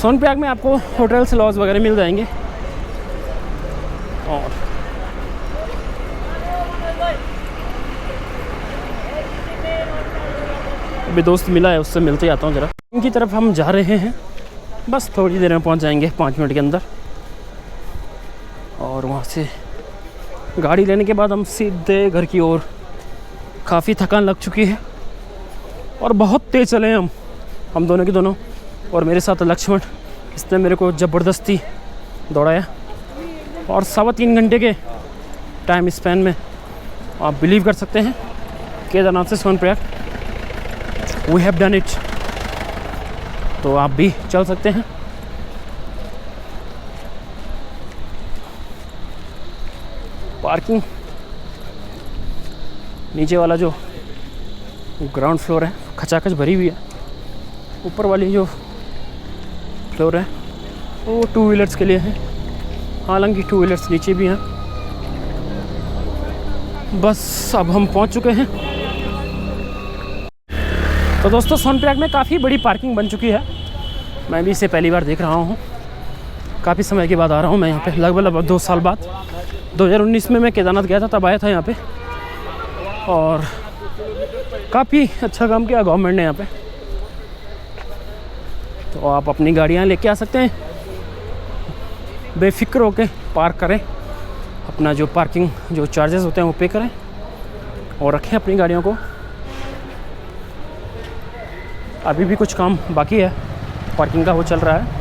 सोनप्रयाग में आपको होटल्स, लॉज वगैरह मिल जाएंगे। और अभी दोस्त मिला है, उससे मिलते जाता हूँ ज़रा। इनकी तरफ हम जा रहे हैं, बस थोड़ी देर में पहुँच जाएंगे, 5 मिनट के अंदर। और वहाँ से गाड़ी लेने के बाद हम सीधे घर की ओर। काफ़ी थकान लग चुकी है और बहुत तेज़ चले हैं हम दोनों के दोनों। और मेरे साथ लक्ष्मण, इसने मेरे को ज़बरदस्ती दौड़ाया। और 3.25 घंटे के टाइम स्पैन में आप बिलीव कर सकते हैं, केदारनाथ से Sonprayag we have done it. तो आप भी चल सकते हैं। पार्किंग नीचे वाला जो ग्राउंड फ्लोर है खचाखच भरी हुई है। ऊपर वाली जो फ्लोर है वो 2 व्हीलर्स के लिए है, हालांकि 2 व्हीलर्स नीचे भी हैं। बस अब हम पहुंच चुके हैं। तो दोस्तों, सोनप्रयाग में काफ़ी बड़ी पार्किंग बन चुकी है। मैं भी इसे पहली बार देख रहा हूँ, काफ़ी समय के बाद आ रहा हूँ मैं यहाँ पे, लगभग 2 साल बाद। 2019 में मैं केदारनाथ गया था, तब आया था यहाँ पे। और काफ़ी अच्छा काम किया गवर्नमेंट ने यहाँ पे। तो आप अपनी गाड़ियाँ लेके आ सकते हैं, बेफिक्र होके पार्क करें, अपना जो पार्किंग जो चार्जेस होते हैं वो पे करें और रखें अपनी गाड़ियों को। अभी भी कुछ काम बाकी है पार्किंग का, वो चल रहा है।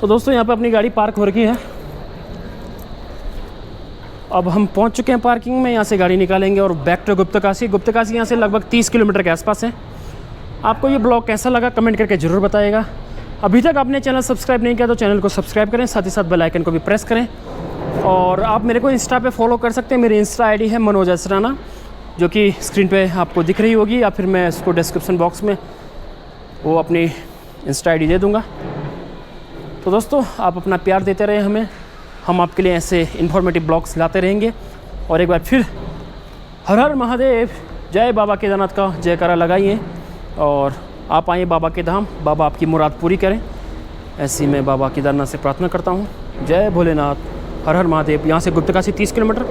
तो दोस्तों, यहाँ पे अपनी गाड़ी पार्क हो रखी है। अब हम पहुँच चुके हैं पार्किंग में। यहाँ से गाड़ी निकालेंगे और बैक टू गुप्तकाशी। गुप्तकाशी यहाँ से लगभग 30 किलोमीटर के आसपास है। आपको ये ब्लॉग कैसा लगा कमेंट करके ज़रूर बताइएगा। अभी तक आपने चैनल सब्सक्राइब नहीं किया तो चैनल को सब्सक्राइब करें, साथ ही साथ बेल आइकन को भी प्रेस करें। और आप मेरे को इंस्टा पे फॉलो कर सकते हैं। मेरी इंस्टा आईडी है मनोज असराना, जो कि स्क्रीन पे आपको दिख रही होगी, या फिर मैं इसको डिस्क्रिप्शन बॉक्स में वो अपनी इंस्टा आईडी दे दूँगा। तो दोस्तों, आप अपना प्यार देते रहे हमें, हम आपके लिए ऐसे इन्फॉर्मेटिव ब्लॉग्स लाते रहेंगे। और एक बार फिर हर हर महादेव, जय बाबा केदारनाथ का जयकारा लगाइए और आप आइए बाबा के धाम, बाबा आपकी मुराद पूरी करें। ऐसी मैं बाबा केदारनाथ से प्रार्थना करता हूँ। जय भोलेनाथ, हर हर महादेव। यहाँ से गुप्तकाशी 30 किलोमीटर।